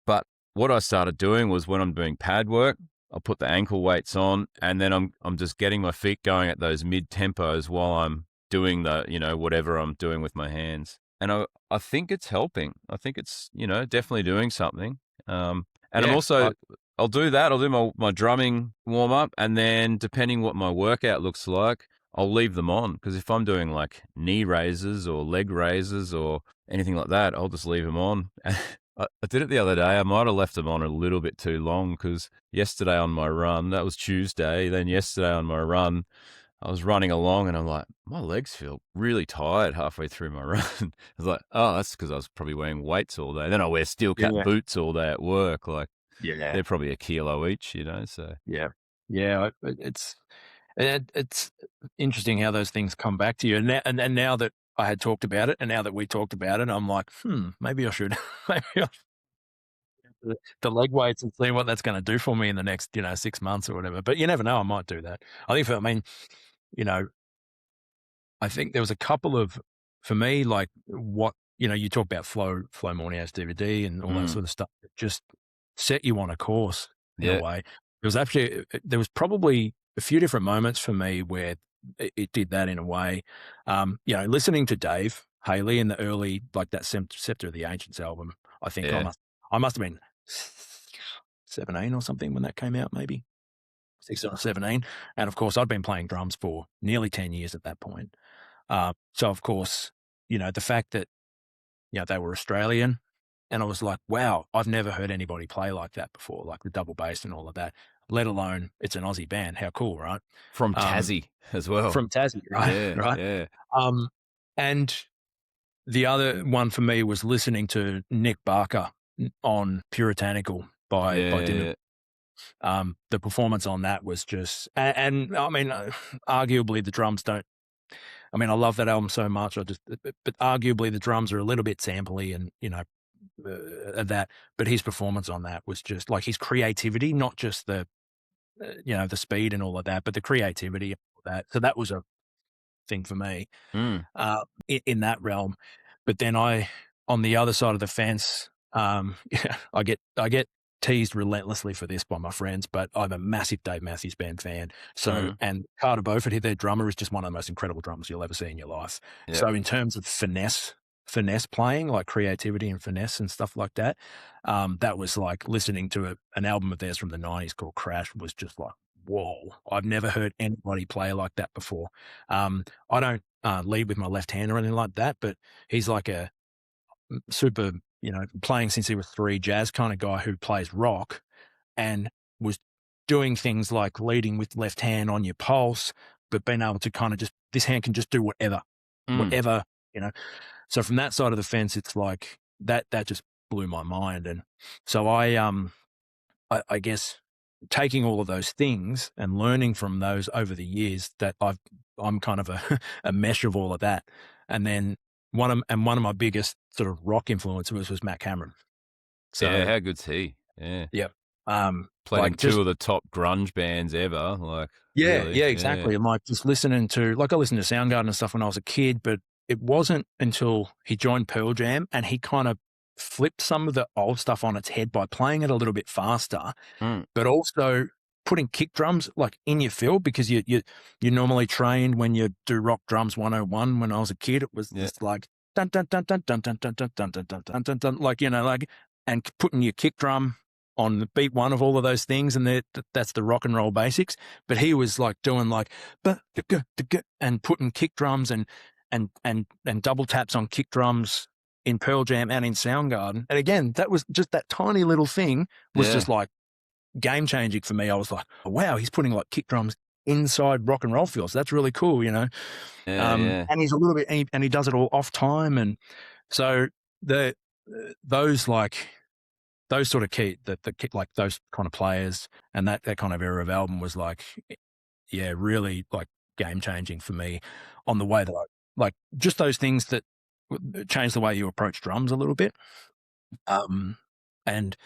But what I started doing was, when I'm doing pad work, I'll put the ankle weights on, and then I'm just getting my feet going at those mid tempos while I'm doing the, whatever I'm doing with my hands. And I think it's helping. I think it's, definitely doing something. And I'm also, I'll do that. I'll do my drumming warm up, and then depending what my workout looks like, I'll leave them on. Because if I'm doing like knee raises or leg raises or anything like that, I'll just leave them on. I did it the other day. I might have left them on a little bit too long, because yesterday on my run, that was Tuesday, then yesterday on my run, I was running along and I'm like, my legs feel really tired halfway through my run. I was like, oh, that's because I was probably wearing weights all day. Then I wear steel cap boots all day at work. Like, they're probably 1 kilo each, so. Yeah. It's interesting how those things come back to you. And now that I had talked about it, and now that we talked about it, I'm like, maybe I should, the leg weights, and see what that's going to do for me in the next, 6 months or whatever. But you never know, I might do that. I think there was a couple of, for me, like what, you talk about Flow Morning House DVD and all that sort of stuff that just set you on a course in a way. There was probably a few different moments for me where it did that in a way. Listening to Dave Haley in the early, like that Scepter of the Ancients album, I think I must have been 17 or something when that came out, maybe 16 or 17. And of course, I'd been playing drums for nearly 10 years at that point. So of course, the fact that, they were Australian, and I was like, wow, I've never heard anybody play like that before, like the double bass and all of that, let alone it's an Aussie band. How cool, right? From Tassie as well. From Tassie, right? Yeah, right. Yeah. And the other one for me was listening to Nick Barker on Puritanical by Dimmu. The performance on that was just, and I mean, arguably the drums don't, I mean, I love that album so much. But arguably the drums are a little bit samply and, that, but his performance on that was just like his creativity, not just the, the speed and all of that, but the creativity and all that. So that was a thing for me in that realm. But then on the other side of the fence, I get teased relentlessly for this by my friends, but I'm a massive Dave Matthews Band fan. So, and Carter Beaufort, their drummer, is just one of the most incredible drummers you'll ever see in your life. Yep. So in terms of finesse playing, like creativity and finesse and stuff like that, that was like listening to an album of theirs from the 90s called Crash was just like, whoa, I've never heard anybody play like that before. I don't lead with my left hand or anything like that, but he's like a super, playing since he was 3, jazz kind of guy who plays rock, and was doing things like leading with left hand on your pulse, but being able to kind of just this hand can just do whatever, whatever, you know. So from that side of the fence, it's like that just blew my mind. And so I guess taking all of those things and learning from those over the years, that I'm kind of a mesh of all of that. And then one of my biggest sort of rock influences was Matt Cameron. So yeah, how good's he? Yeah. Yeah. Played in two of the top grunge bands ever. Like, really? Yeah, exactly. And like just listening to, like, I listened to Soundgarden and stuff when I was a kid, but it wasn't until he joined Pearl Jam and he kind of flipped some of the old stuff on its head by playing it a little bit faster, but also putting kick drums like in your fill, because you normally trained when you do Rock Drums 101. When I was a kid, it was just like dun dun dun dun dun dun dun dun dun dun dun dun dun dun, like, you know, like, and putting your kick drum on the beat one of all of those things, and that's the rock and roll basics. But he was like doing like and putting kick drums and double taps on kick drums in Pearl Jam and in Soundgarden. And again, that was just that tiny little thing was just like game changing for me. I was like, oh, wow, he's putting like kick drums inside rock and roll feels. That's really cool, you know. And he's a little bit, and he does it all off time, and so those sort of key, like those kind of players and that kind of era of album was like, yeah, really like game changing for me on the way that I like just those things that changed the way you approach drums a little bit. And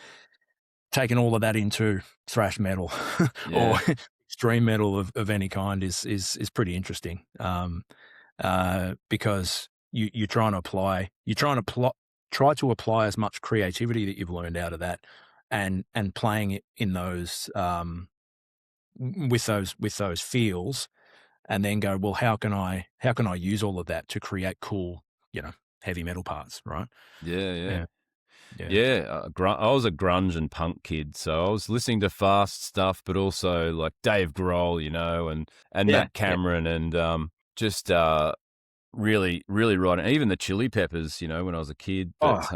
taking all of that into thrash metal or extreme metal of any kind is pretty interesting. Because you're trying to apply as much creativity that you've learned out of that, and playing it in those with those feels, and then go, well, how can I use all of that to create cool, you know, heavy metal parts, right? Yeah. I was a grunge and punk kid, so I was listening to fast stuff, but also like Dave Grohl, you know, and Matt Cameron, and just really, really right. And even the Chili Peppers, you know, when I was a kid. But,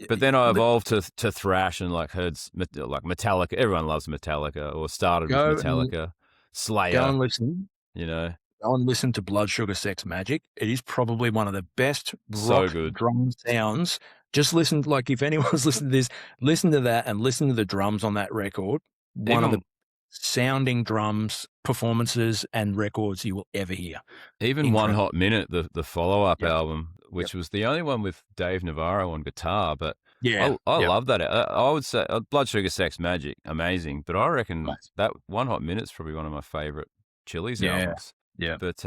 but then I evolved to thrash and like heard like Metallica. Everyone loves Metallica, or started with Metallica. Slayer. Go and listen. You know. Go and listen to Blood Sugar Sex Magic. It is probably one of the best rock drum sounds. Just listen, like if anyone's listening to this, listen to that and listen to the drums on that record. One of the sounding drums, performances, and records you will ever hear. Even Incredible. One Hot Minute, the follow-up album, which was the only one with Dave Navarro on guitar, but I love that. I would say Blood Sugar Sex Magic, amazing, but I reckon that One Hot Minute's probably one of my favorite Chili's albums. Yeah. But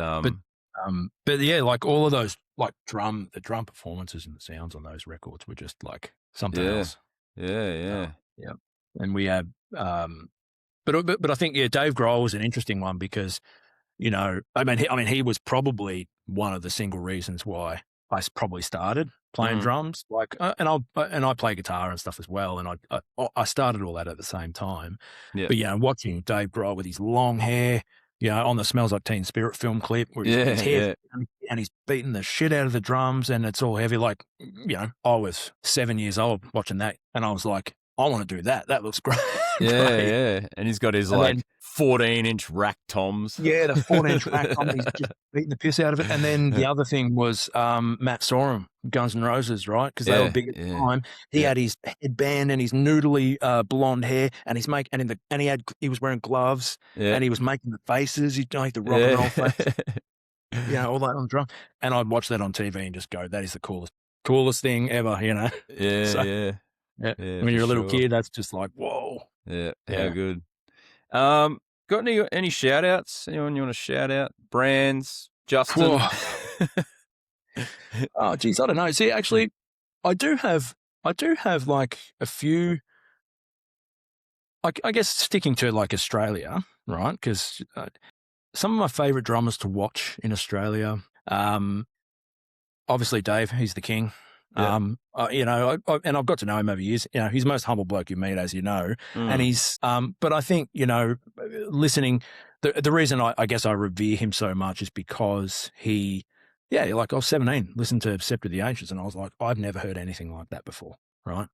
yeah, like all of those, like the drum performances and the sounds on those records were just like something else. Yeah. And we had, but I think, Dave Grohl was an interesting one because, you know, I mean, he was probably one of the single reasons why I probably started playing drums. Like, and I play guitar and stuff as well, and I started all that at the same time. Yeah. But watching Dave Grohl with his long hair, you know, on the Smells Like Teen Spirit film clip, where his hair and he's beating the shit out of the drums, and it's all heavy. Like, you know, I was 7 years old watching that, and I was like, I want to do that. That looks great. Yeah. And he's got his 14-inch rack toms. Yeah, the 14-inch rack tom. He's just beating the piss out of it. And then the other thing was Matt Sorum, Guns N' Roses, right? Because they were big at the time. He had his headband and his noodly blonde hair, and he was wearing gloves, and he was making the faces. You know, the rock and roll face. All that on the drum. And I'd watch that on TV and just go, that is the coolest thing ever, you know? Yeah. When you're a little kid, that's just like, whoa. Yeah, how good. Got any shout outs? Anyone you want to shout out? Brands, Justin? Oh, geez, I don't know. See, actually, I do have like a few, I guess sticking to like Australia, right? Because some of my favorite drummers to watch in Australia, obviously Dave, he's the king. Yeah. And I've got to know him over years. You know, he's the most humble bloke you meet, as you know. And he's, but I think, you know, listening, the reason I guess I revere him so much is because like I was 17, listened to Scepter of the Ancients, and I was like, I've never heard anything like that before, right?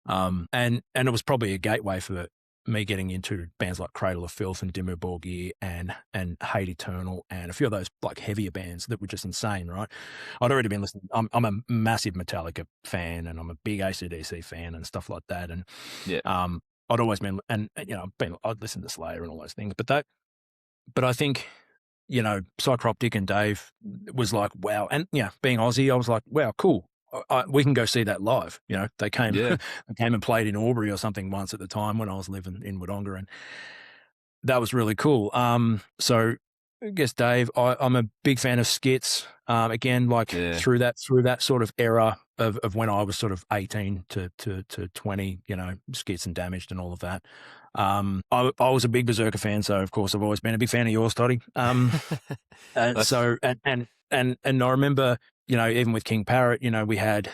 And it was probably a gateway for me getting into bands like Cradle of Filth and Dimmu Borgir and Hate Eternal and a few of those like heavier bands that were just insane, right? I'd already been listening. I'm a massive Metallica fan, and I'm a big AC/DC fan and stuff like that. And I'd always been, and I'd listen to Slayer and all those things, but I think, Psychroptic and Dave was like, wow. And being Aussie, I was like, wow, cool. We can go see that live. They came, they came and played in Albury or something once at the time when I was living in Wodonga, and that was really cool. So I guess Dave, I'm a big fan of skits. Again, through that sort of era of when I was sort of 18 to 20, skits and Damaged and all of that. I was a big Berserker fan, so of course I've always been a big fan of yours, Toddy. So I remember, even with King Parrot, we had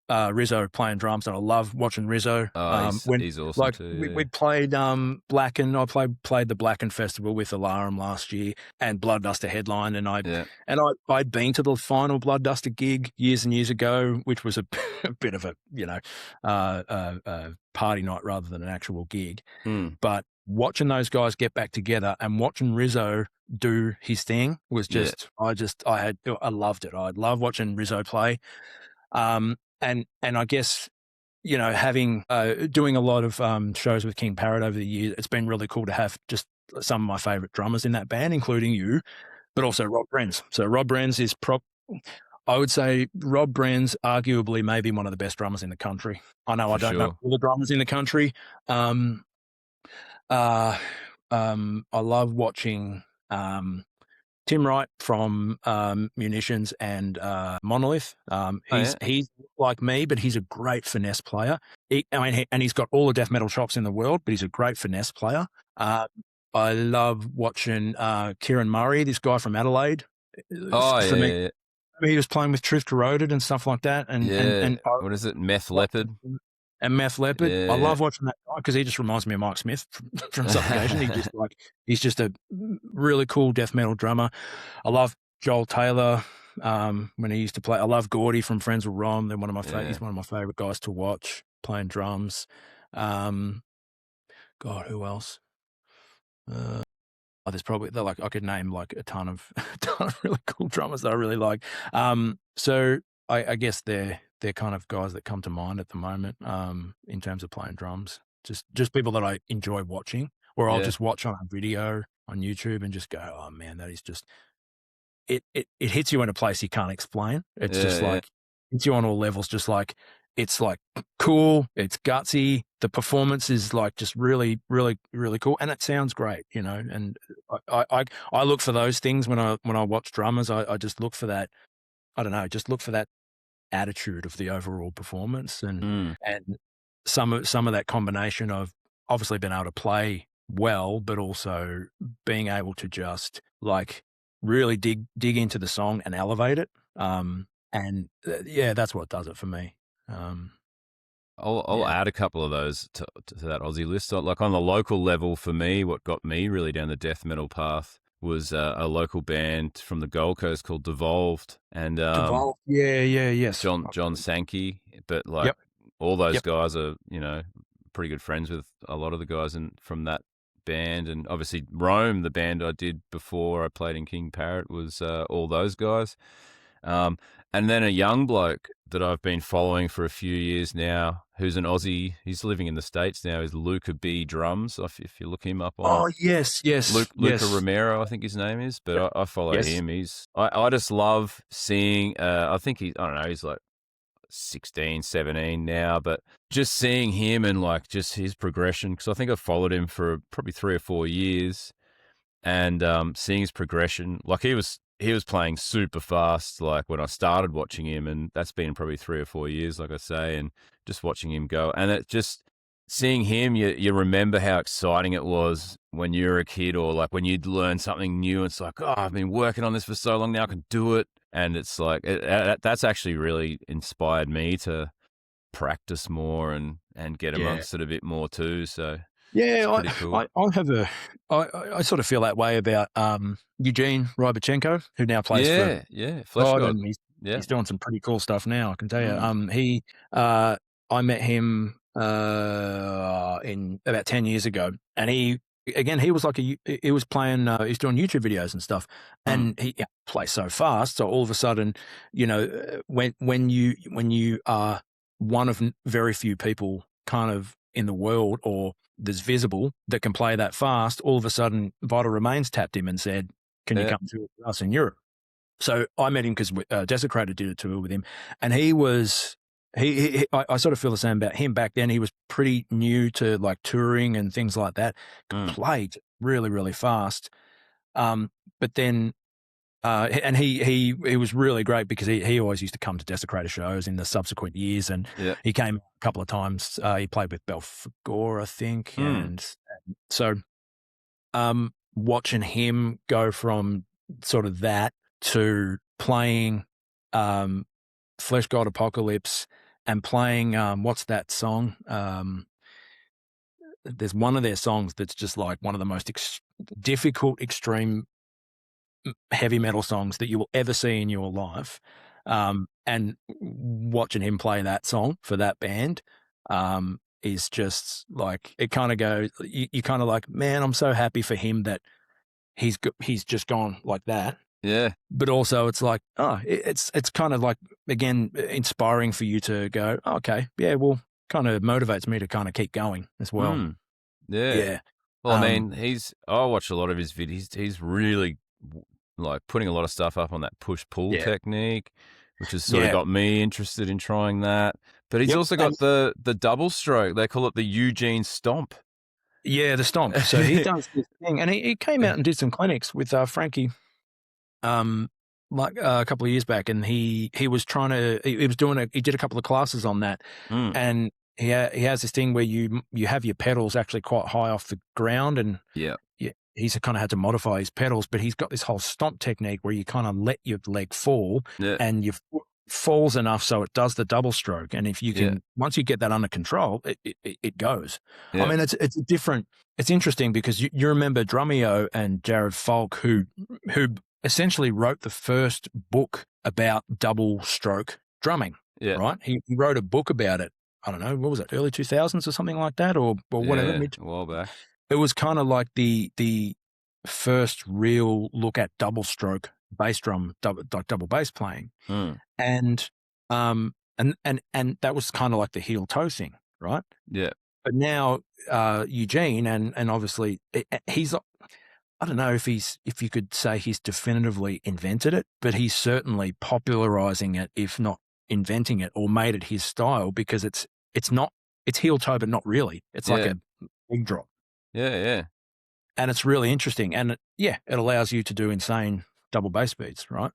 Rizzo playing drums, and I love watching Rizzo. He's awesome too. We played Blacken. I played the Blacken Festival with Alarum last year, and Bloodduster headline, and I'd been to the final Bloodduster gig years and years ago, which was a bit of a party night rather than an actual gig. But watching those guys get back together and watching Rizzo do his thing was just I loved it. I love watching Rizzo play. And I guess, having doing a lot of shows with King Parrot over the years, it's been really cool to have just some of my favorite drummers in that band, including you, but also Rob Brenz. So Rob Brenz is I would say Rob Brenz arguably maybe one of the best drummers in the country. I know I don't know all the drummers in the country. I love watching Tim Wright from Munitions and Monolith. He's like me, but he's a great finesse player. And he's got all the death metal chops in the world, but he's a great finesse player. I love watching Kieran Murray, this guy from Adelaide. He was playing with Truth Corroded and stuff like that. And what is it, Meth Leopard? And Meth Leopard. Yeah. I love watching that guy because he just reminds me of Mike Smith from Suffocation. He's just a really cool death metal drummer. I love Joel Taylor when he used to play. I love Gordy from Friends with Rom. They're he's one of my favorite guys to watch playing drums. God, who else? There's probably I could name like a ton of really cool drummers that I really like. So I guess they're kind of guys that come to mind at the moment in terms of playing drums. Just people that I enjoy watching, or I'll just watch on a video on YouTube and just go, oh man, that is just it hits you in a place you can't explain. It's hits you on all levels. Just like it's like cool, it's gutsy. The performance is like just really, really, really cool, and it sounds great, And I look for those things when I watch drummers. I just look for that. I don't know, just look for that attitude of the overall performance, and some of that combination of obviously being able to play well, but also being able to just like really dig into the song and elevate it. That's what does it for me. I'll add a couple of those to that Aussie list. So, like on the local level, for me, what got me really down the death metal path was a local band from the Gold Coast called Devolved, and yes, John Sankey. But all those guys are pretty good friends with a lot of the guys from that band, and obviously Rome, the band I did before I played in King Parrot, was all those guys. And then a young bloke that I've been following for a few years now, who's an Aussie, he's living in the States now, is Luca B Drums. If you look him up on yes. Luca Romero, I think his name is, but I follow him. I just love seeing, I think he's like 16, 17 now, but just seeing him and like just his progression, because I think I've followed him for probably 3 or 4 years, and seeing his progression, like he was playing super fast like when I started watching him, and that's been probably 3 or 4 years, like I say, and just watching him go, and it just seeing him, you remember how exciting it was when you were a kid, or like when you'd learn something new. It's like, oh, I've been working on this for so long now, I can do it. And it's like that's actually really inspired me to practice more and get amongst it a bit more too. So cool. I sort of feel that way about Eugene Rybachenko, who now plays for Flesh God. And he's doing some pretty cool stuff now, I can tell you. I met him in about 10 years ago. And he was like he was playing, he's doing YouTube videos and stuff, and he plays so fast. So all of a sudden, when you are one of very few people kind of in the world, or there's visible, that can play that fast, all of a sudden Vital Remains tapped him and said, can you come to us in Europe? So I met him because Desecrator did a tour with him, and he was I sort of feel the same about him. Back then, he was pretty new to like touring and things like that. Played really, really fast, but then and he was really great because he always used to come to Desecrator shows in the subsequent years, and he came a couple of times. He played with Belphegor, I think, and so watching him go from sort of that to playing Flesh God Apocalypse and playing what's that song? There's one of their songs that's just like one of the most difficult, extreme heavy metal songs that you will ever see in your life. And watching him play that song for that band is just like, it kind of goes, you kind of like, man, I'm so happy for him that he's just gone like that. Yeah. But also it's like, it's kind of like, again, inspiring for you to go, okay, yeah, well, kind of motivates me to kind of keep going as well. Yeah. Well, I mean, I watch a lot of his videos. He's really like putting a lot of stuff up on that push-pull technique, which has sort of got me interested in trying that. But he's also got the double stroke. They call it the Eugene Stomp. Yeah, the Stomp. So he does this thing. And he came out and did some clinics with Frankie like a couple of years back, and he was trying to, he did a couple of classes on that, and he has this thing where you have your pedals actually quite high off the ground, and he's kind of had to modify his pedals, but he's got this whole stomp technique where you kind of let your leg fall, and your foot falls enough so it does the double stroke, and if you can, once you get that under control, it goes. I mean, it's interesting because you remember Drumeo and Jared Falk, who essentially wrote the first book about double stroke drumming, right? He wrote a book about it. I don't know, what was it, early 2000s or something like that, or whatever. A while back. It was kind of like the first real look at double stroke bass drum, double bass playing, and that was kind of like the heel toe thing, right? Yeah. But now Eugene and obviously he's, I don't know if you could say he's definitively invented it, but he's certainly popularizing it, if not inventing it, or made it his style, because it's heel toe, but not really. It's like a big drop. Yeah. And it's really interesting. And it allows you to do insane double bass beats, right?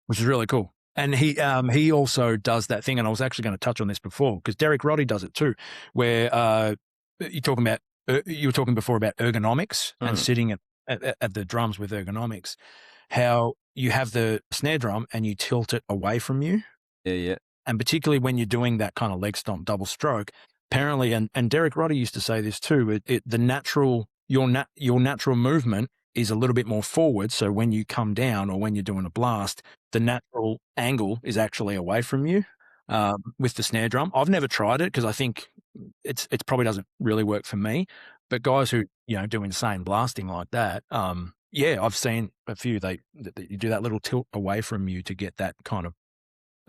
Which is really cool. And he also does that thing, and I was actually going to touch on this before, because Derek Roddy does it too, where you were talking before about ergonomics and sitting at the drums with ergonomics, how you have the snare drum and you tilt it away from you. Yeah. And particularly when you're doing that kind of leg stomp double stroke, apparently, and Derek Roddy used to say this too, your natural movement is a little bit more forward. So when you come down or when you're doing a blast, the natural angle is actually away from you with the snare drum. I've never tried it because I think it probably doesn't really work for me. But guys who do insane blasting like that, I've seen a few. You do that little tilt away from you to get that kind of,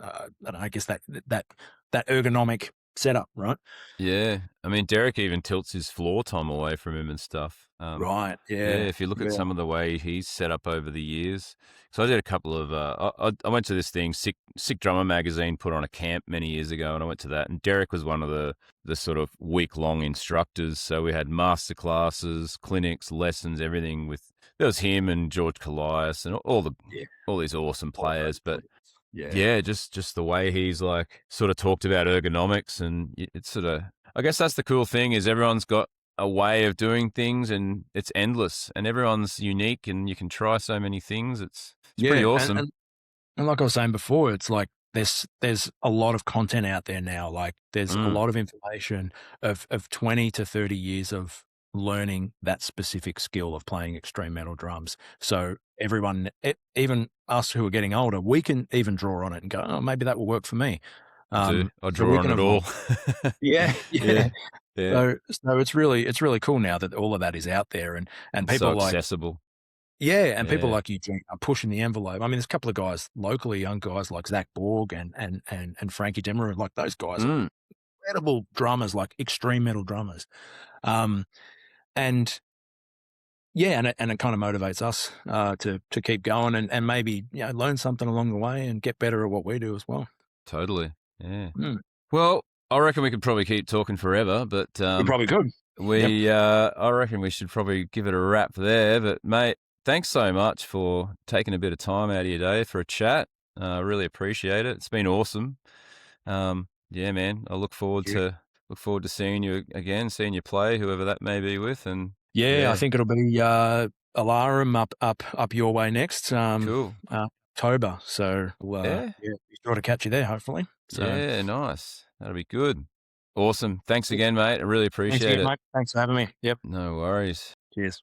I guess that ergonomic setup, right? Yeah. I mean, Derek even tilts his floor tom away from him and stuff. Right. Yeah. Yeah. If you look at some of the way he's set up over the years. So I did a couple of, I went to this thing, Sick Drummer magazine put on a camp many years ago, and I went to that, and Derek was one of the sort of week-long instructors. So we had master classes, clinics, lessons, everything there was him and George Colias and all these awesome players. But just the way he's like sort of talked about ergonomics, and it's sort of, I guess that's the cool thing, is everyone's got a way of doing things, and it's endless, and everyone's unique, and you can try so many things. It's pretty awesome. And like I was saying before, it's like there's a lot of content out there now. Like there's a lot of information of 20 to 30 years of learning that specific skill of playing extreme metal drums. So everyone, even us who are getting older, we can even draw on it and go, oh, maybe that will work for me. I do. I So draw we on can it all. evolve. Yeah, Yeah. yeah. Yeah. So it's really cool now that all of that is out there, and It's so people like accessible. people Yeah. like you, Jen, are pushing the envelope. I mean, there's a couple of guys locally, young guys like Zach Borg and Frankie Demerer, like those guys are Mm. incredible drummers, like extreme metal drummers. Um, and yeah, and it kind of motivates us to keep going and maybe learn something along the way and get better at what we do as well. Totally. Yeah. Mm. Well, I reckon we could probably keep talking forever, but We probably could. Yep. I reckon we should probably give it a wrap there. But mate, thanks so much for taking a bit of time out of your day for a chat. I really appreciate it. It's been awesome. Yeah, man. I look forward to seeing you again, seeing you play, whoever that may be with, and Yeah, I think it'll be Alarum up your way next. Cool. October. So Yeah. be sure to catch you there, hopefully. So Yeah, nice. That'll be good. Awesome. Thanks again, mate. I really thanks appreciate again, it. mate. Thanks for having me. Yep. No worries. Cheers.